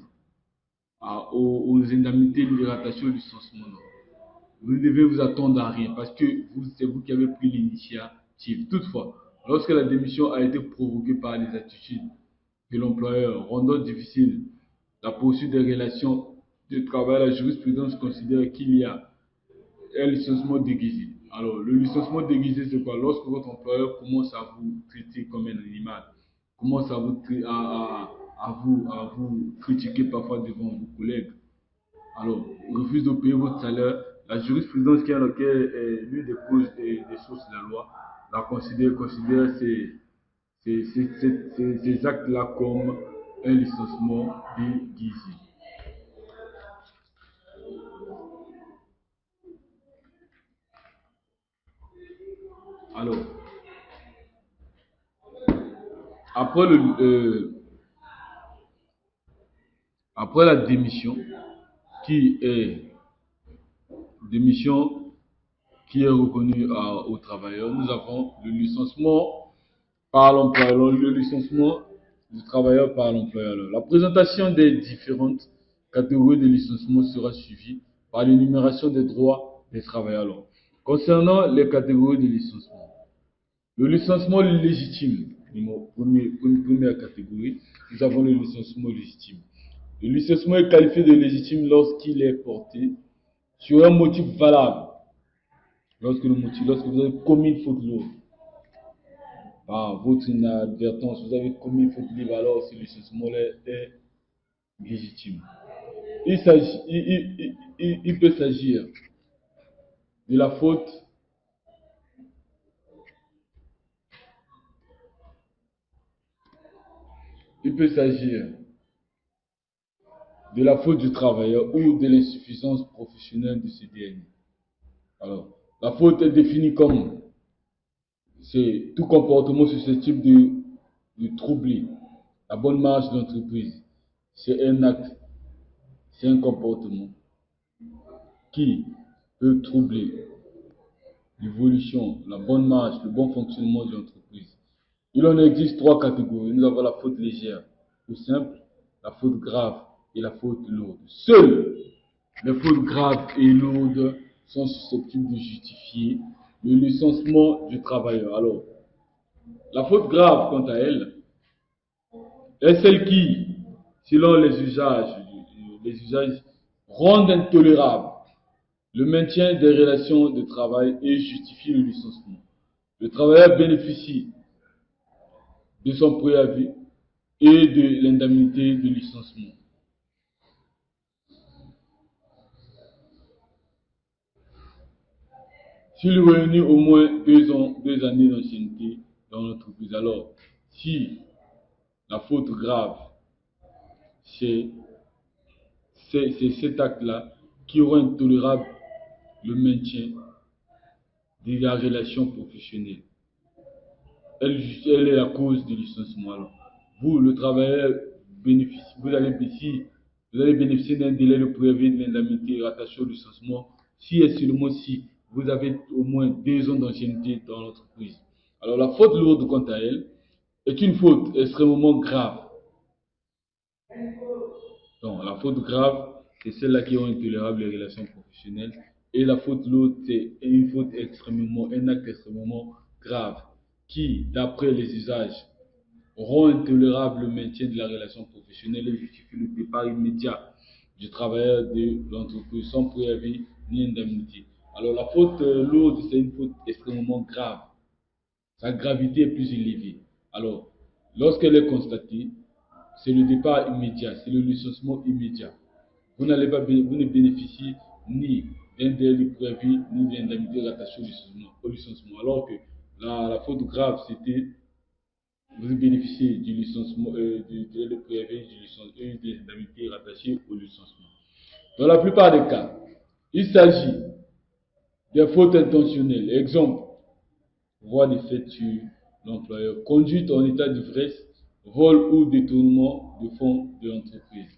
aux indemnités rattachées au licenciement. Vous ne devez vous attendre à rien parce que c'est vous qui avez pris l'initiative. Toutefois, lorsque la démission a été provoquée par les attitudes de l'employeur rendant difficile la poursuite des relations de travail, la jurisprudence considère qu'il y a un licenciement déguisé. Alors, le licenciement déguisé, c'est quoi? Lorsque votre employeur commence à vous traiter comme un animal, commence à vous critiquer parfois devant vos collègues, alors, refuse de payer votre salaire, la jurisprudence qui est l'une des causes des sources de la loi, la considère ces actes-là comme un licenciement déguisé. Alors, après, après la démission, qui est démission qui est reconnue aux travailleurs, nous avons le licenciement par l'employeur, le licenciement du travailleur par l'employeur. La présentation des différentes catégories de licenciement sera suivie par l'énumération des droits des travailleurs. Concernant les catégories de licenciement, le licenciement légitime, première catégorie, nous avons le licenciement légitime. Le licenciement est qualifié de légitime lorsqu'il est porté sur un motif valable. Lorsque vous avez commis une faute lourde, par votre inadvertance, vous avez commis une faute libre, alors ce licenciement est légitime. Il peut s'agir de la faute du travailleur ou de l'insuffisance professionnelle de ce dernier. Alors, la faute est définie comme c'est tout comportement susceptible de troubler la bonne marche de l'entreprise. C'est un acte, c'est un comportement qui peut troubler l'évolution, la bonne marche, le bon fonctionnement de l'entreprise. Il en existe trois catégories. Nous avons la faute légère ou simple, la faute grave et la faute lourde. Seules les fautes graves et lourdes sont susceptibles de justifier le licenciement du travailleur. Alors, la faute grave, quant à elle, est celle qui, selon les usages rendent intolérable le maintien des relations de travail et justifie le licenciement. Le travailleur bénéficie de son préavis et de l'indemnité de licenciement. S'il réunit au moins 2 années d'ancienneté dans l'entreprise, alors si la faute grave, c'est cet acte-là qui rend intolérable le maintien de la relation professionnelle. Elle est la cause du licenciement. Alors, vous, le travailleur, vous allez bénéficier d'un délai de préavis de l'indemnité rattaché au licenciement si et seulement si vous avez au moins 2 ans d'ancienneté dans l'entreprise. Alors, la faute lourde, quant à elle, est une faute extrêmement grave. Donc, la faute grave, c'est celle-là qui rend intolérable les relations professionnelles. Et la faute lourde, c'est un acte extrêmement grave qui, d'après les usages, rend intolérable le maintien de la relation professionnelle et justifie le départ immédiat du travailleur de l'entreprise sans préavis ni indemnité. Alors la faute lourde, c'est une faute extrêmement grave. Sa gravité est plus élevée. Alors, lorsqu'elle est constatée, c'est le départ immédiat, c'est le licenciement immédiat. Vous ne bénéficiez ni d'un délai de préavis, ni d'indemnité rattachée au licenciement. Alors que la faute grave, c'était vous bénéficiez du licenciement, du délai de préavis, du licenciement et des indemnités rattachées au licenciement. Dans la plupart des cas, il s'agit Des fautes intentionnelles. Exemple, voie de fait sur l'employeur. Conduite en état d'ivresse, vol ou détournement de fonds de l'entreprise.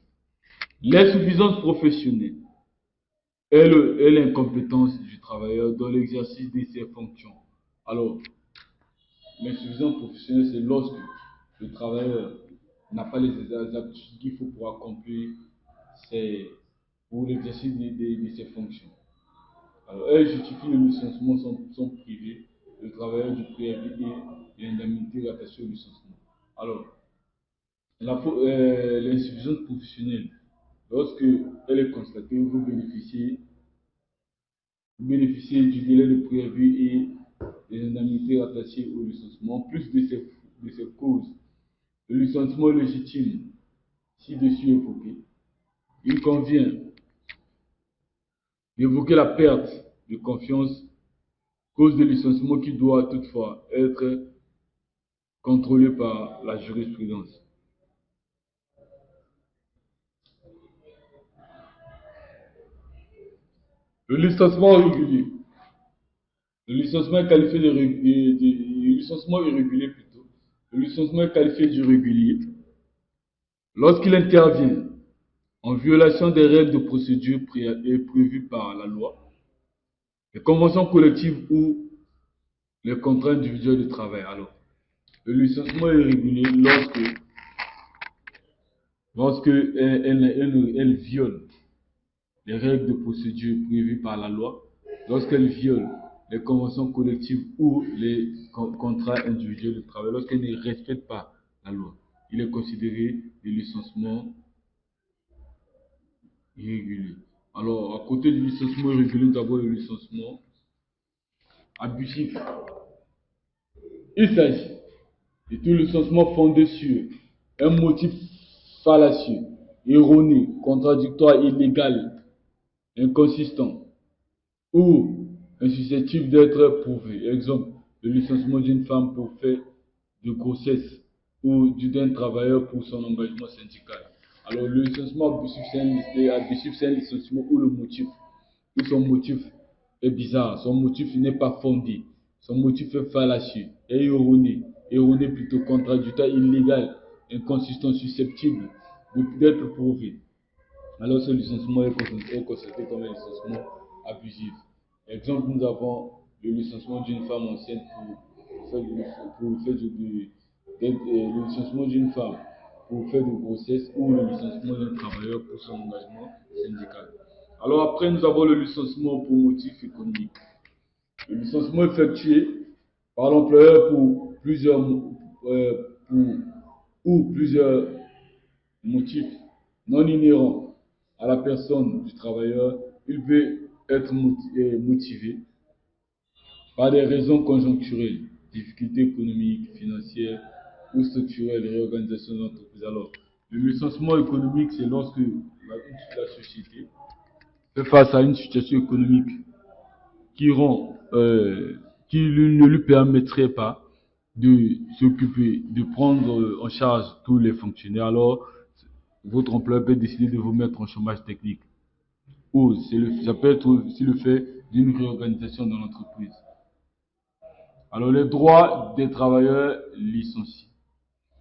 L'insuffisance professionnelle est l'incompétence du travailleur dans l'exercice de ses fonctions. Alors, l'insuffisance professionnelle, c'est lorsque le travailleur n'a pas les aptitudes qu'il faut pour accomplir pour l'exercice de ses fonctions. Alors, elles justifient le licenciement sont privés, le travailleur du préavis et l'indemnité rattachée au licenciement. Alors, l'insuffisance professionnelle, lorsque elle est constatée, vous bénéficiez du délai de préavis et des indemnités rattachées au licenciement. En plus de ces causes, le licenciement légitime, ci-dessus évoqué, il convient d'évoquer la perte de confiance, cause de licenciement qui doit toutefois être contrôlée par la jurisprudence. Le licenciement régulier. Le licenciement est qualifié le licenciement irrégulier plutôt. Le licenciement est qualifié d'irrégulier lorsqu'il intervient en violation des règles de procédure prévues par la loi, les conventions collectives ou les contrats individuels de travail. Alors, le licenciement est irrégulier lorsque elle viole les règles de procédure prévues par la loi, lorsqu'elle viole les conventions collectives ou les contrats individuels de travail, lorsqu'elle ne respecte pas la loi, il est considéré des licenciements irréguliers. Alors, à côté du licenciement irrégulier, nous avons le licenciement abusif. Il s'agit de tout licenciement fondé sur un motif fallacieux, erroné, contradictoire, illégal, inconsistant ou insusceptible d'être prouvé. Exemple, le licenciement d'une femme pour fait de grossesse ou d'un travailleur pour son engagement syndical. Alors, le licenciement abusif, c'est un licenciement où son motif est bizarre, son motif n'est pas fondé, son motif est fallacieux, est erroné plutôt contradictoire, illégal, inconsistant, susceptible d'être prouvé. Alors ce licenciement est considéré comme un licenciement abusif. Exemple, nous avons le licenciement d'une femme enceinte le licenciement d'une femme pour faire de grossesse ou le licenciement d'un travailleur pour son engagement syndical. Alors après, nous avons le licenciement pour motif économique. Le licenciement effectué par l'employeur pour plusieurs motifs non inhérents à la personne du travailleur, il peut être motivé par des raisons conjoncturelles, difficultés économiques, financières ou structurelles, réorganisation de l'entreprise. Alors, le licenciement économique, c'est lorsque la société fait face à une situation économique qui ne lui permettrait pas de s'occuper, de prendre en charge tous les fonctionnaires. Alors, votre employeur peut décider de vous mettre en chômage technique. Ou ça peut être aussi le fait d'une réorganisation dans l'entreprise. Alors, les droits des travailleurs licenciés.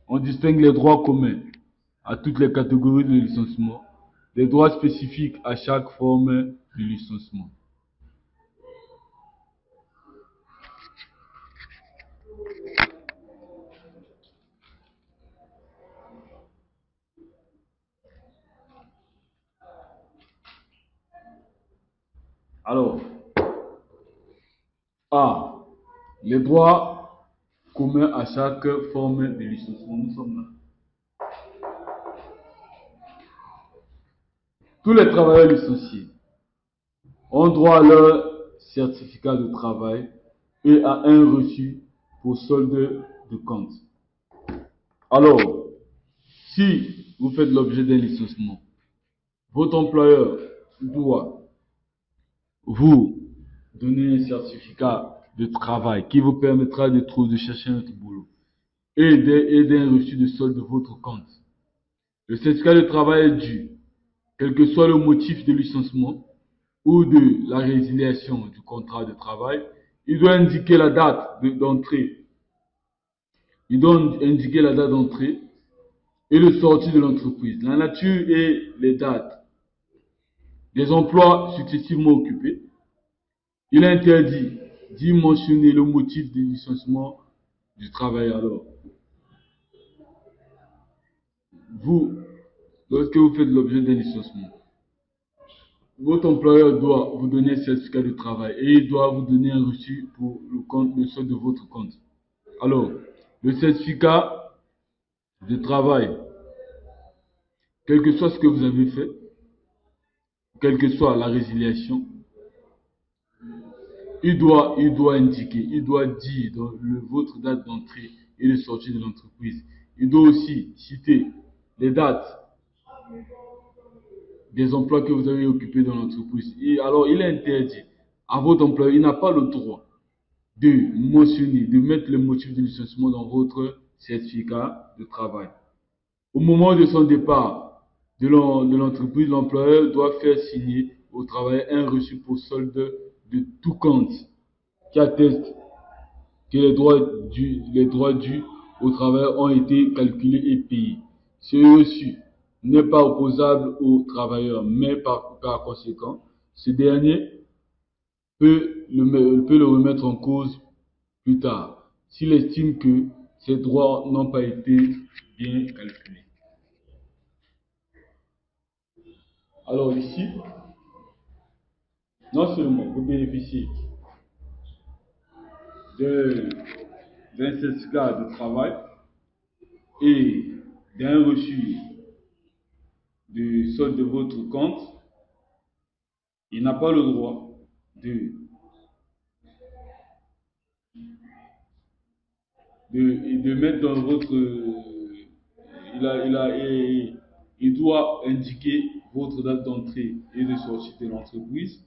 On distingue les droits communs à toutes les catégories de licenciement, des droits spécifiques à chaque forme de licenciement. Alors, A. Les droits communs à chaque forme de licenciement. Nous sommes là. Tous les travailleurs licenciés ont droit à leur certificat de travail et à un reçu pour solde de compte. Alors, si vous faites l'objet d'un licenciement, votre employeur doit vous donner un certificat de travail qui vous permettra de chercher un autre boulot et d'un reçu de solde de votre compte. Le certificat de travail est dû, quel que soit le motif de licenciement ou de la résiliation du contrat de travail, il doit indiquer la date d'entrée. Il doit indiquer la date d'entrée et de sortie de l'entreprise, la nature et les dates des emplois successivement occupés. Il est interdit d'y mentionner le motif du licenciement du travailleur. Alors, vous, lorsque vous faites l'objet d'un licenciement, votre employeur doit vous donner un certificat de travail et il doit vous donner un reçu pour le solde de votre compte. Alors, le certificat de travail, quel que soit ce que vous avez fait, quelle que soit la résiliation, il doit indiquer, il doit dire dans votre date d'entrée et de sortie de l'entreprise. Il doit aussi citer les dates des emplois que vous avez occupés dans l'entreprise. Et alors, il est interdit à votre employeur, il n'a pas le droit de mentionner, de mettre le motif de licenciement dans votre certificat de travail. Au moment de son départ de l'entreprise, l'employeur doit faire signer au travailleur un reçu pour solde de tout compte qui atteste que les droits dus au travailleur ont été calculés et payés. Ce reçu n'est pas opposable au travailleur, mais par conséquent, ce dernier peut le remettre en cause plus tard s'il estime que ses droits n'ont pas été bien calculés. Alors ici, non seulement vous bénéficiez d'un certificat de travail et d'un reçu de solde de votre compte, il n'a pas le droit de, de mettre dans votre... il doit indiquer votre date d'entrée et de sortie de l'entreprise,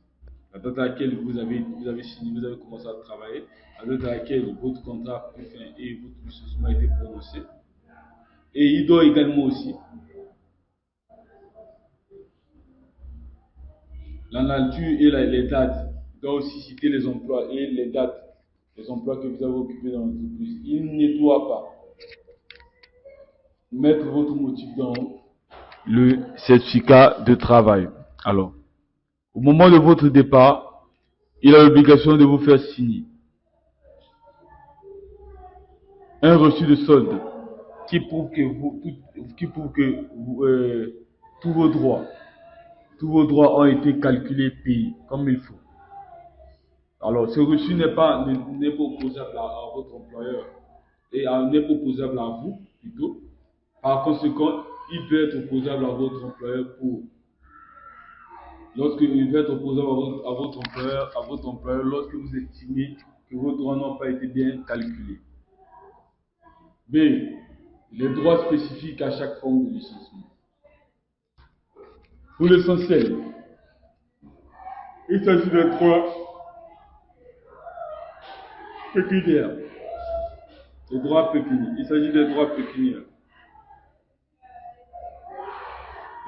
la date à laquelle vous avez signé, vous avez commencé à travailler, la date à laquelle votre contrat a pris fin et votre licenciement a été prononcé. Et il doit également aussi la nature et les dates. Il doit aussi citer les emplois et les dates des emplois que vous avez occupés dans l'entreprise. Il ne doit pas mettre votre motif dans le certificat de travail. Alors, au moment de votre départ, il a l'obligation de vous faire signer un reçu de solde qui prouve que tous vos droits ont été calculés, payés comme il faut. Alors, ce reçu n'est pas opposable à votre employeur et n'est pas opposable à vous plutôt. Par conséquent, il peut être opposable à votre employeur lorsqu'il peut être opposable à votre employeur lorsque vous estimez que vos droits n'ont pas été bien calculés. B. Les droits spécifiques à chaque forme de licenciement. Pour l'essentiel, il s'agit des droits pécuniaires. Il s'agit des droits pécuniaires.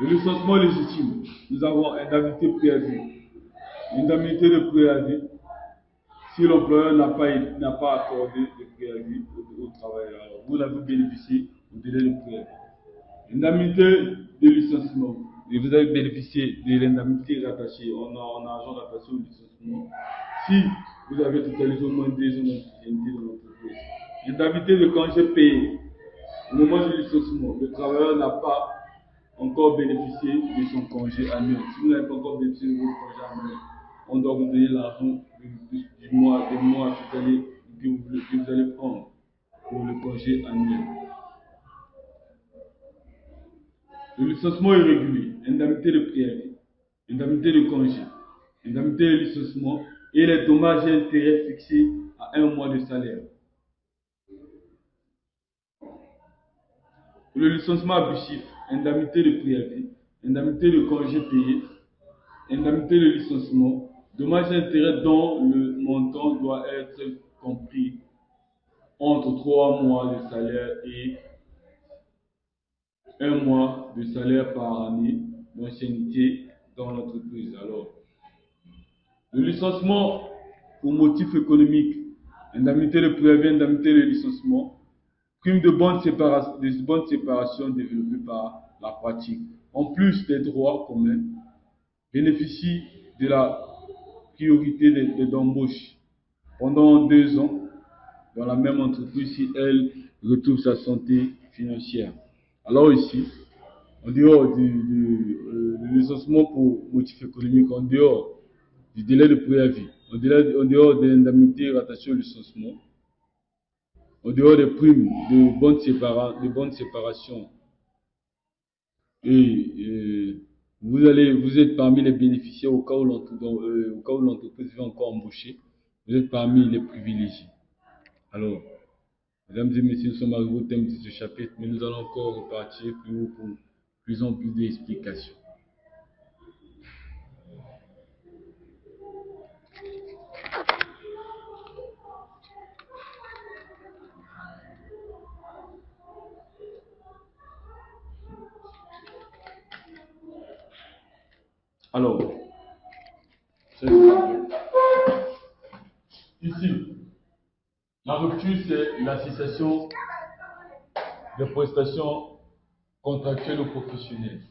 Le licenciement légitime, nous avons indemnité préavis. Indemnité de préavis, si l'employeur n'a pas accordé de préavis au travailleur. Alors, vous l'avez bénéficié au délai de préavis. Indemnité de licenciement. Et vous avez bénéficié de l'indemnité rattachée en argent rattaché au licenciement. Si vous avez totalisé au moins 2 ans d'ancienneté dans l'entreprise. Indemnité de congé payé. Au moment du licenciement, le travailleur n'a pas encore bénéficié de son congé annuel. Si vous n'avez pas encore bénéficié de votre congé annuel, on doit vous donner l'argent des mois que vous allez prendre pour le congé annuel. Le licenciement irrégulier, indemnité de préavis, indemnité de congé, indemnité de licenciement et les dommages et intérêts fixés à 1 mois de salaire. Le licenciement abusif, indemnité de préavis, indemnité de congé payé, indemnité de licenciement, dommages et intérêts dont le montant doit être compris entre 3 mois de salaire et 1 mois de salaire par année d'ancienneté dans l'entreprise. Alors, Le licenciement pour motif économique, indemnité de préavis, indemnité de licenciement, prime de bonne séparation développée par la pratique. En plus des droits communs, bénéficie de la priorité d'embauche pendant 2 ans dans la même entreprise si elle retrouve sa santé financière. Alors ici, en dehors du licenciement pour motif économique, en dehors du délai de préavis, en dehors de l'indemnité rattachée au licenciement, en dehors des primes de bonne séparation, et vous êtes parmi les bénéficiaires au cas où l'entreprise veut encore embaucher, vous êtes parmi les privilégiés. Alors, mesdames et messieurs, nous sommes arrivés au thème de ce chapitre, mais nous allons encore repartir plus haut pour plus en plus d'explications. Alors, ici, la rupture, c'est la cessation des prestations contractuelles ou professionnelles.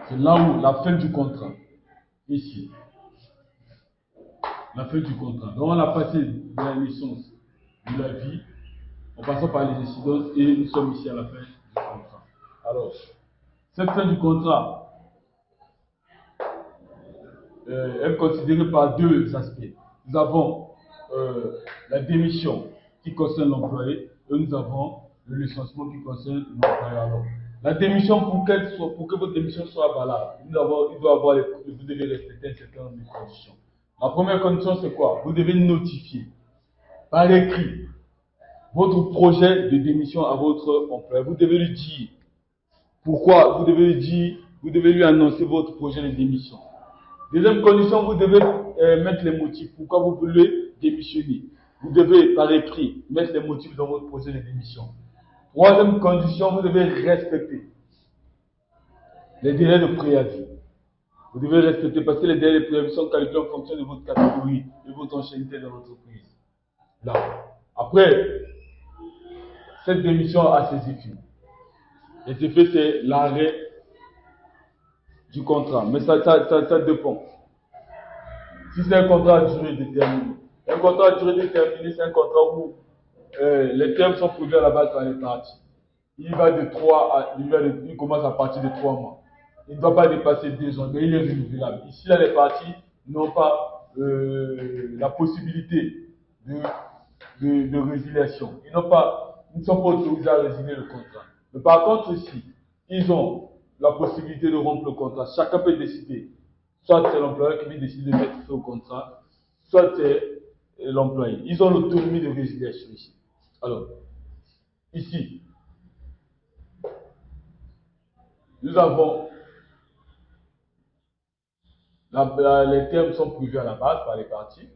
C'est là où la fin du contrat. Ici, la fin du contrat. Donc, on a passé de la naissance de la vie, en passant par les incidences, et nous sommes ici à la fin du contrat. Alors, cette fin du contrat est considérée par deux aspects. Nous avons la démission qui concerne l'employé et nous avons le licenciement qui concerne l'employeur. La démission, pour que votre démission soit valable, vous devez respecter un certain nombre de conditions. La première condition, c'est quoi? Vous devez notifier par écrit votre projet de démission à votre employeur. Vous devez lui dire pourquoi, vous devez lui annoncer votre projet de démission. Deuxième condition, vous devez mettre les motifs. Pourquoi vous voulez démissionner? Vous devez, par écrit, mettre les motifs dans votre projet de démission. Troisième condition, vous devez respecter les délais de préavis. Vous devez respecter parce que les délais de préavis sont calculés en fonction de votre catégorie et de votre ancienneté dans l'entreprise. Là. Après, cette démission a ses effets. Les effets, c'est l'arrêt du contrat. Mais ça dépend. Si c'est un contrat à durée déterminée. Un contrat à durée déterminée, c'est un contrat où les termes sont prévus à la base par les parties. Il commence à partir de 3 mois. Il ne doit pas dépasser 2 ans, mais il est renouvelable. Ici, là, les parties n'ont pas la possibilité de résiliation. Ils ne sont pas autorisés à résilier le contrat. Mais par contre, ici, ils ont la possibilité de rompre le contrat. Chacun peut décider. Soit c'est l'employeur qui décide de mettre fin au contrat, soit c'est l'employé. Ils ont l'autonomie de résiliation ici. Alors, ici, nous avons les termes sont prévus à la base par les parties.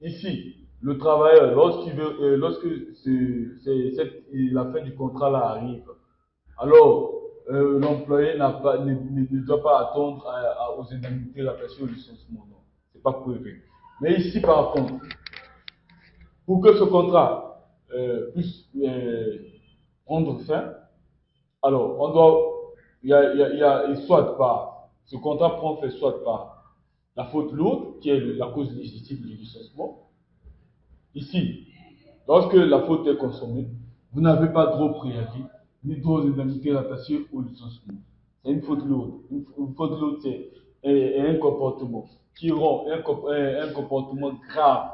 Ici, le travailleur, lorsque la fin du contrat là arrive, alors l'employé ne doit pas attendre aux indemnités rattachées au licenciement. Non, c'est pas prévu. Mais ici, par contre, pour que ce contrat puisse prendre fin, alors on doit, ce contrat prend fait soit par la faute lourde, qui est la cause légitime du licenciement. Ici, lorsque la faute est consommée, vous n'avez pas droit au préavis, ni droit aux indemnités rattachées au licenciement. C'est une faute lourde. Une faute lourde, c'est un comportement qui rend un comportement grave,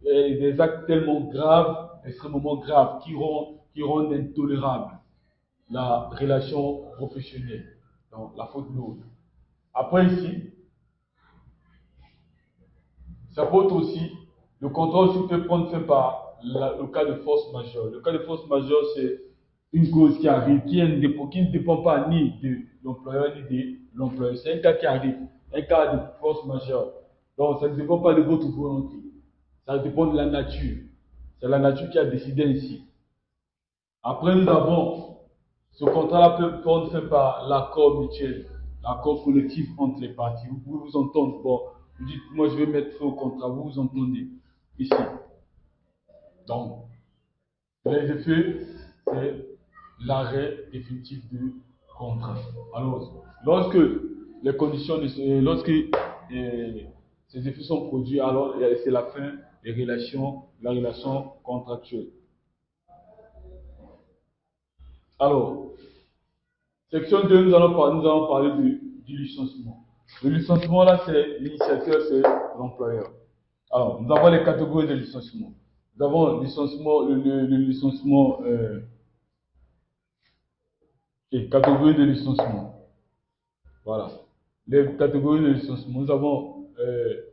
des actes tellement graves, extrêmement graves, qui rendent intolérable la relation professionnelle. Donc, la faute lourde. Après ici, ça peut être aussi, le contrat aussi peut prendre fin par le cas de force majeure. Le cas de force majeure, c'est une cause qui arrive, qui ne dépend pas ni de l'employeur ni de l'employeur. C'est un cas qui arrive, un cas de force majeure. Donc, ça ne dépend pas de votre volonté. Ça dépend de la nature. C'est la nature qui a décidé ainsi. Après, nous avons, ce contrat-là peut prendre fin par l'accord mutuel, l'accord collectif entre les parties. Vous pouvez vous entendre. Bon, Vous dites, moi je vais mettre fin au contrat, vous vous entendez ici. Donc, les effets, c'est l'arrêt définitif du contrat. Alors, lorsque les conditions, lorsque ces effets sont produits, alors c'est la fin des relations, la relation contractuelle. Alors, section 2, nous allons parler du licenciement. Le licenciement, là, c'est l'initiateur, c'est l'employeur. Alors, nous avons les catégories de licenciement. Nous avons le licenciement, et catégories de licenciement. Voilà. Les catégories de licenciement. Nous avons le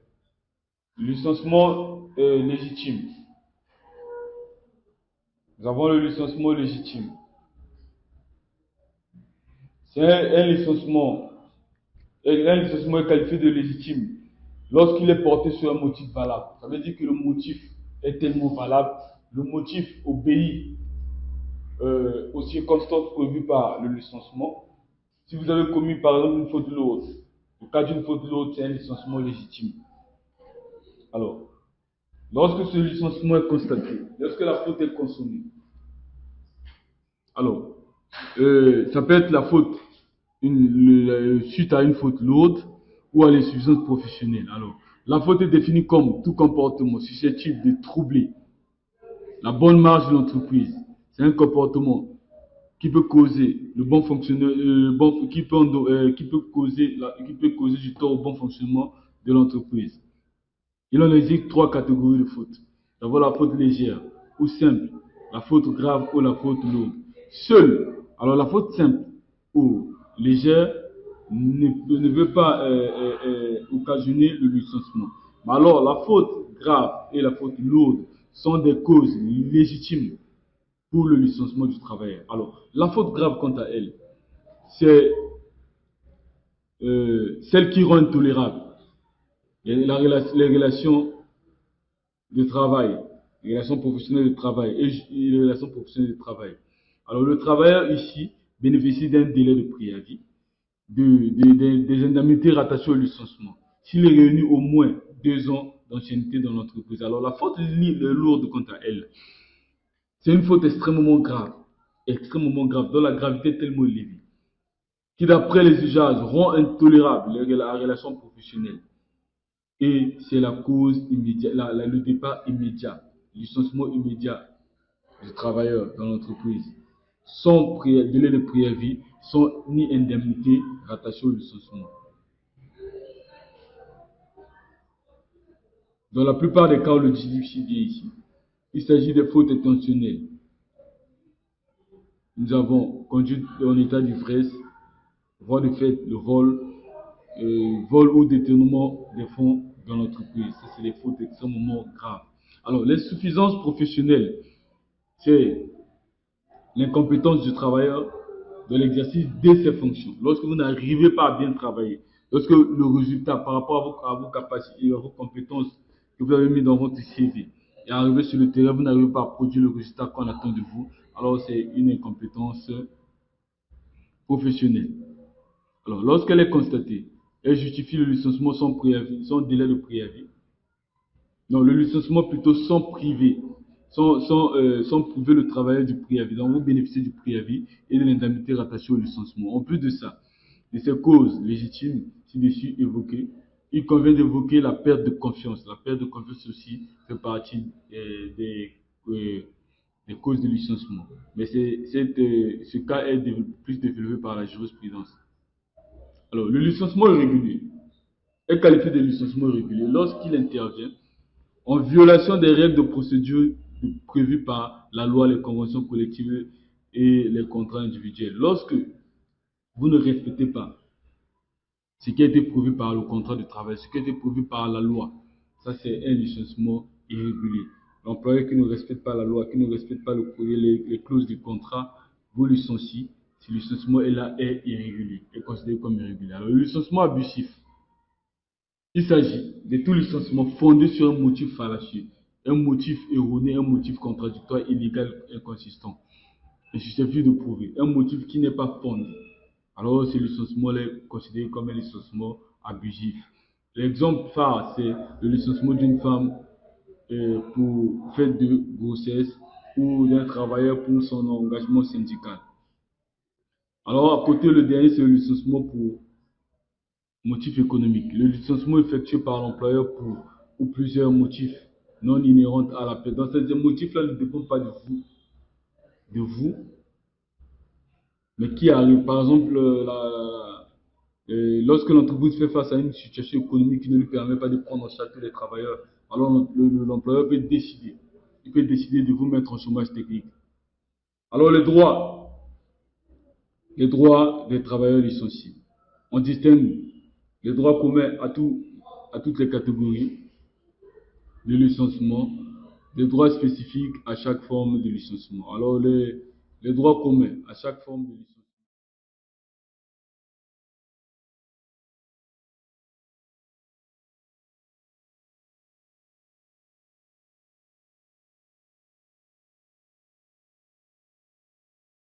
licenciement légitime. Nous avons le licenciement légitime. C'est un licenciement est qualifié de légitime lorsqu'il est porté sur un motif valable. Ça veut dire que le motif est tellement valable, le motif obéit aux circonstances prévues par le licenciement. Si vous avez commis par exemple une faute lourde, le cas d'une faute lourde, c'est un licenciement légitime. Alors, lorsque ce licenciement est constaté, lorsque la faute est consommée, alors, ça peut être la faute suite à une faute lourde ou à l'insuffisance professionnelle. Alors, la faute est définie comme tout comportement susceptible de troubler la bonne marche de l'entreprise. C'est un comportement qui peut causer le bon fonctionnement, qui peut causer du tort au bon fonctionnement de l'entreprise. Il en existe trois catégories de fautes. D'abord la faute légère ou simple, la faute grave ou la faute lourde. Seule, alors la faute simple ou légère ne veut pas occasionner le licenciement. Mais alors la faute grave et la faute lourde sont des causes légitimes pour le licenciement du travailleur. Alors la faute grave quant à elle, c'est celle qui rend intolérable les relations de travail, les relations professionnelles de travail et les relations professionnelles de travail. Alors le travailleur ici bénéficie d'un délai de préavis, des indemnités rattachées au licenciement, s'il est réuni au moins 2 ans d'ancienneté dans l'entreprise. Alors la faute lourde quant à elle, c'est une faute extrêmement grave, dont la gravité est tellement élevée, qui d'après les usages rend intolérable la relation professionnelle. Et c'est la cause immédiate, le départ immédiat, le licenciement immédiat du travailleur dans l'entreprise. Sans délai de préavis, sans ni indemnité rattachée au licenciement. Dans la plupart des cas, on le justifie bien ici. Il s'agit de fautes intentionnelles. Nous avons conduit en état d'ivresse, voie de fait, le vol ou détournement des fonds dans l'entreprise. Ça, c'est des fautes extrêmement graves. Alors, l'insuffisance professionnelle, c'est l'incompétence du travailleur dans l'exercice de ses fonctions. Lorsque vous n'arrivez pas à bien travailler, lorsque le résultat par rapport à vos capacités, à vos compétences que vous avez mis dans votre CV et arrivé sur le terrain, vous n'arrivez pas à produire le résultat qu'on attend de vous, alors c'est une incompétence professionnelle. Alors, lorsqu'elle est constatée, elle justifie le licenciement sans préavis, sans délai de préavis. Non, le licenciement plutôt sans prouver le travailleur du préavis. Donc, vous bénéficiez du préavis et de l'indemnité rattachée au licenciement. En plus de ça, de ces causes légitimes ci-dessus évoquées, il convient d'évoquer la perte de confiance. La perte de confiance aussi fait partie euh, des causes de licenciement. Mais ce cas est plus développé par la jurisprudence. Alors, le licenciement irrégulier est qualifié de licenciement irrégulier lorsqu'il intervient en violation des règles de procédure prévues par la loi, les conventions collectives et les contrats individuels. Lorsque vous ne respectez pas ce qui a été prévu par le contrat de travail, ce qui a été prévu par la loi, ça c'est un licenciement irrégulier. L'employeur qui ne respecte pas la loi, qui ne respecte pas les clauses du contrat, vous licenciez. Ce licenciement est là est irrégulier, est considéré comme irrégulier. Alors le licenciement abusif, il s'agit de tout licenciement fondé sur un motif fallacieux, un motif erroné, un motif contradictoire, illégal, inconsistant, insusceptible de prouver, un motif qui n'est pas fondé. Alors, ce licenciement est considéré comme un licenciement abusif. L'exemple phare, c'est le licenciement d'une femme pour fait de grossesse ou d'un travailleur pour son engagement syndical. Alors, à côté, le dernier, c'est le licenciement pour motif économique. Le licenciement effectué par l'employeur pour ou plusieurs motifs non inhérents à la paix. Dans ces motifs-là ne dépendent pas de vous, mais qui arrive. Par exemple, lorsque l'entreprise fait face à une situation économique qui ne lui permet pas de prendre en charge tous les travailleurs, alors l'employeur peut décider. Il peut décider de vous mettre en chômage technique. Alors les droits des travailleurs licenciés. On distingue les droits communs à toutes les catégories de licenciement, des droits spécifiques à chaque forme de licenciement. Alors les droits communs à chaque forme de licenciement.